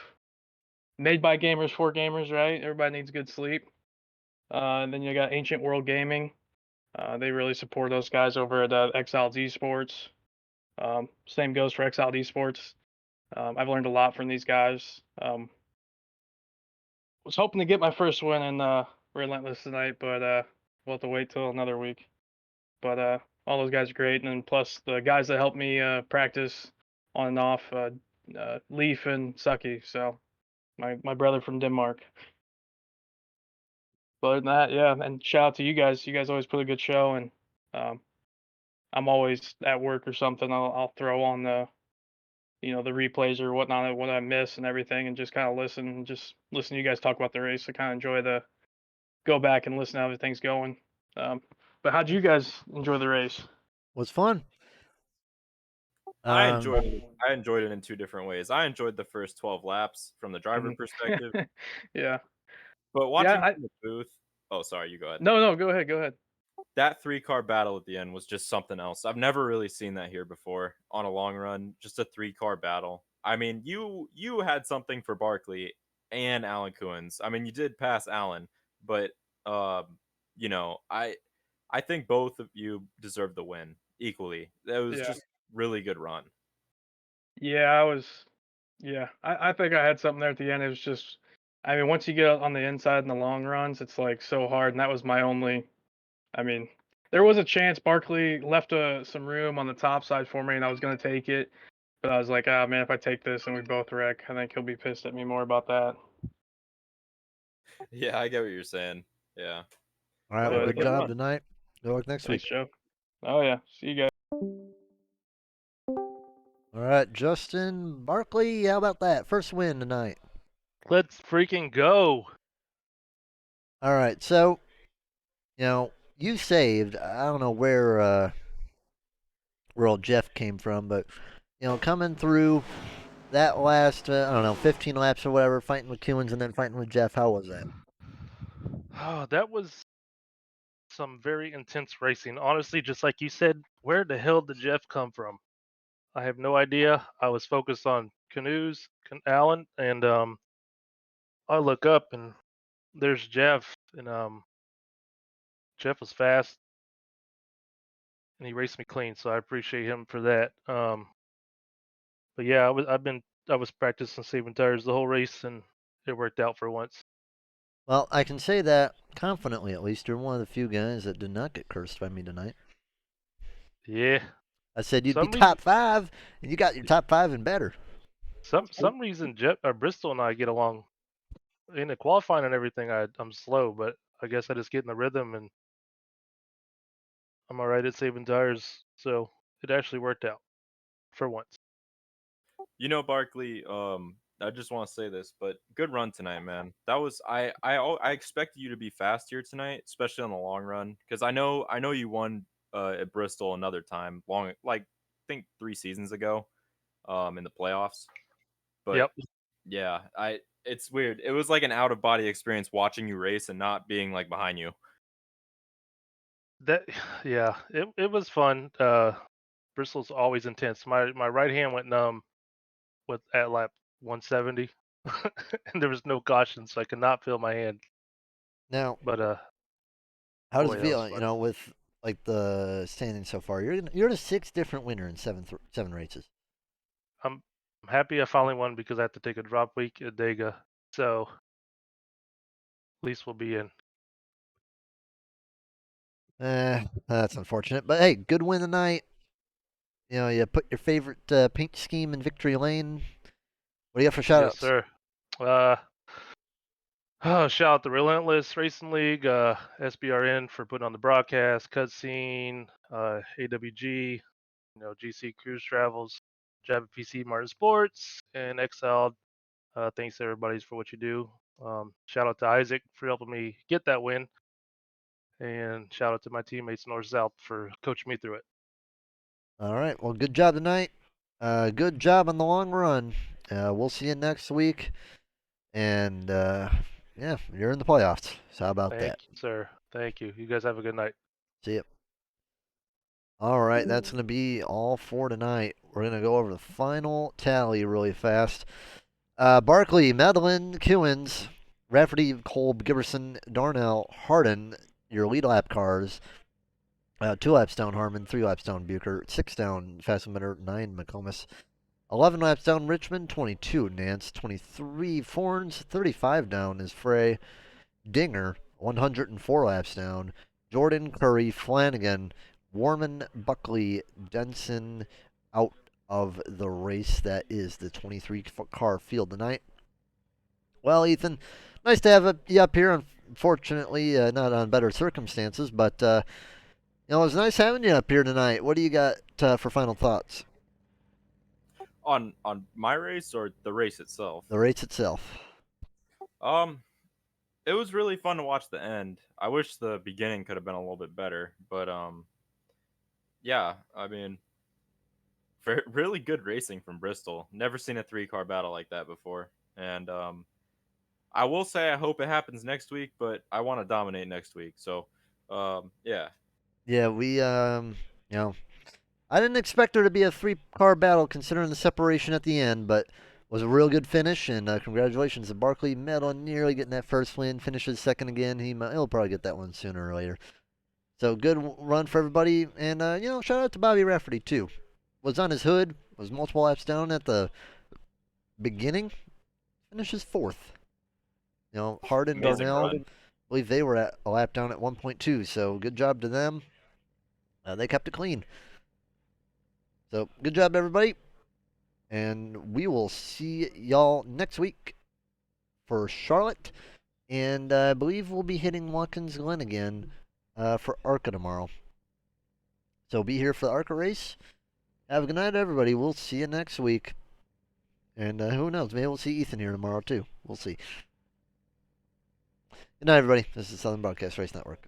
Made by gamers for gamers, right? Everybody needs good sleep. And then you got Ancient World Gaming. They really support those guys over at Exiled Esports. Same goes for Exiled Esports. I've learned a lot from these guys. Was hoping to get my first win in Relentless tonight, but we'll have to wait till another week. But all those guys are great, and then plus the guys that helped me practice on and off, Leaf and Sucky. So my brother from Denmark. But other than that, yeah, and shout out to you guys. You guys always put a good show, and um, I'm always at work or something. I'll throw on the replays or whatnot of what I miss and everything, and just kind of just listen to you guys talk about the race. I kind of enjoy the go back and listen to how everything's going. But how'd you guys enjoy the race? Was fun. I enjoyed it in two different ways. I enjoyed the first 12 laps from the driver perspective, Yeah. but watching from the booth. Oh, sorry, you go ahead. No, go ahead. That 3-car battle at the end was just something else. I've never really seen that here before on a long run. Just a 3-car battle. I mean, you had something for Barkley and Alan Coons. I mean, you did pass Alan, but I think both of you deserve the win equally. That was just really good run. Yeah, I was. Yeah, I think I had something there at the end. It was just, I mean, once you get on the inside in the long runs, it's like so hard, and that was my only. I mean, there was a chance Barkley left some room on the top side for me, and I was gonna take it, but I was like, ah, man, if I take this and we both wreck, I think he'll be pissed at me more about that. Yeah, I get what you're saying. Yeah. All right, well, But good yeah, job tonight. Good luck next thanks, week. Joe. Oh yeah, see you guys. All right, Justin Barkley, how about that? First win tonight. Let's freaking go. All right, so, you saved, I don't know where old Jeff came from, but, coming through that last, I don't know, 15 laps or whatever, fighting with Kewins and then fighting with Jeff, how was that? Oh, that was some very intense racing. Honestly, just like you said, where the hell did Jeff come from? I have no idea. I was focused on canoes, Allen, and I look up and there's Jeff, and Jeff was fast and he raced me clean, so I appreciate him for that. But yeah, I was practicing saving tires the whole race, and it worked out for once. Well, I can say that confidently, at least. You're one of the few guys that did not get cursed by me tonight. Yeah. I said you'd be Some reason, top five, and you got your top five and better. some reason, Bristol and I get along in the qualifying and everything. I'm slow, but I guess I just get in the rhythm, and I'm all right at saving tires. So it actually worked out for once. You know, Barkley, I just want to say this, but good run tonight, man. That was I expected you to be fast here tonight, especially on the long run, because I know you won at Bristol another time, long like I think 3 seasons ago, in the playoffs. But Yep. yeah, I it's weird. It was like an out of body experience watching you race and not being like behind you. That yeah, it was fun. Bristol's always intense. My right hand went numb with at lap 170, and there was no caution, so I could not feel my hand. Now, But how does boy, it that was feel? fun. With like the standings so far, you're the sixth different winner in seven races. I'm happy I finally won because I had to take a drop week at Dega, so at least we'll be in. That's unfortunate, but hey, good win tonight. You put your favorite paint scheme in victory lane. What do you got for Yes, shoutouts? sir. Uh, shout out the Relentless Racing League, SBRN for putting on the broadcast, Cutscene, AWG, GC Cruise Travels, Java PC Martin Sports, and Exiled. Thanks everybody for what you do. Shout out to Isaac for helping me get that win, and shout out to my teammates North South for coaching me through it. All right. Well, good job tonight. Good job on the long run. We'll see you next week. And yeah, you're in the playoffs. So how about Thank that? you, sir. Thank you. You guys have a good night. See you. All right, that's going to be all for tonight. We're going to go over the final tally really fast. Barkley, Madeline, Kewins, Rafferty, Kolb, Giberson, Darnell, Harden, your lead lap cars. 2 laps down Harmon, 3 laps down Bucher, 6 down Fassbender, 9 McComas, 11 laps down Richmond, 22 Nance, 23 Forns, 35 down is Frey, Dinger, 104 laps down, Jordan, Curry, Flanagan, Warman, Buckley, Denson out of the race. That is the 23 car field tonight. Well, Ethan, nice to have you up here. Unfortunately, not on better circumstances, but it was nice having you up here tonight. What do you got for final thoughts? On my race or the race itself? The race itself. Um, it was really fun to watch the end. I wish the beginning could have been a little bit better, but yeah, I mean, really good racing from Bristol. Never seen a 3-car battle like that before, and I will say I hope it happens next week, but I want to dominate next week. So, yeah. Yeah, I didn't expect there to be a 3-car battle considering the separation at the end, but was a real good finish, and congratulations to Barkley. Medal nearly getting that first win. Finishes second again. He'll probably get that one sooner or later. So good run for everybody, and shout out to Bobby Rafferty too. was on his hood, was multiple laps down at the beginning, finishes 4th. You know, Hardin, Amazing Darnell, run. I believe they were at a lap down at 1.2, so good job to them. They kept it clean. So good job, everybody. And we will see y'all next week for Charlotte. And I believe we'll be hitting Watkins Glen again for ARCA tomorrow. So be here for the ARCA race. Have a good night, everybody. We'll see you next week. And who knows? Maybe we'll see Ethan here tomorrow, too. We'll see. Good night, everybody. This is Southern Broadcast Race Network.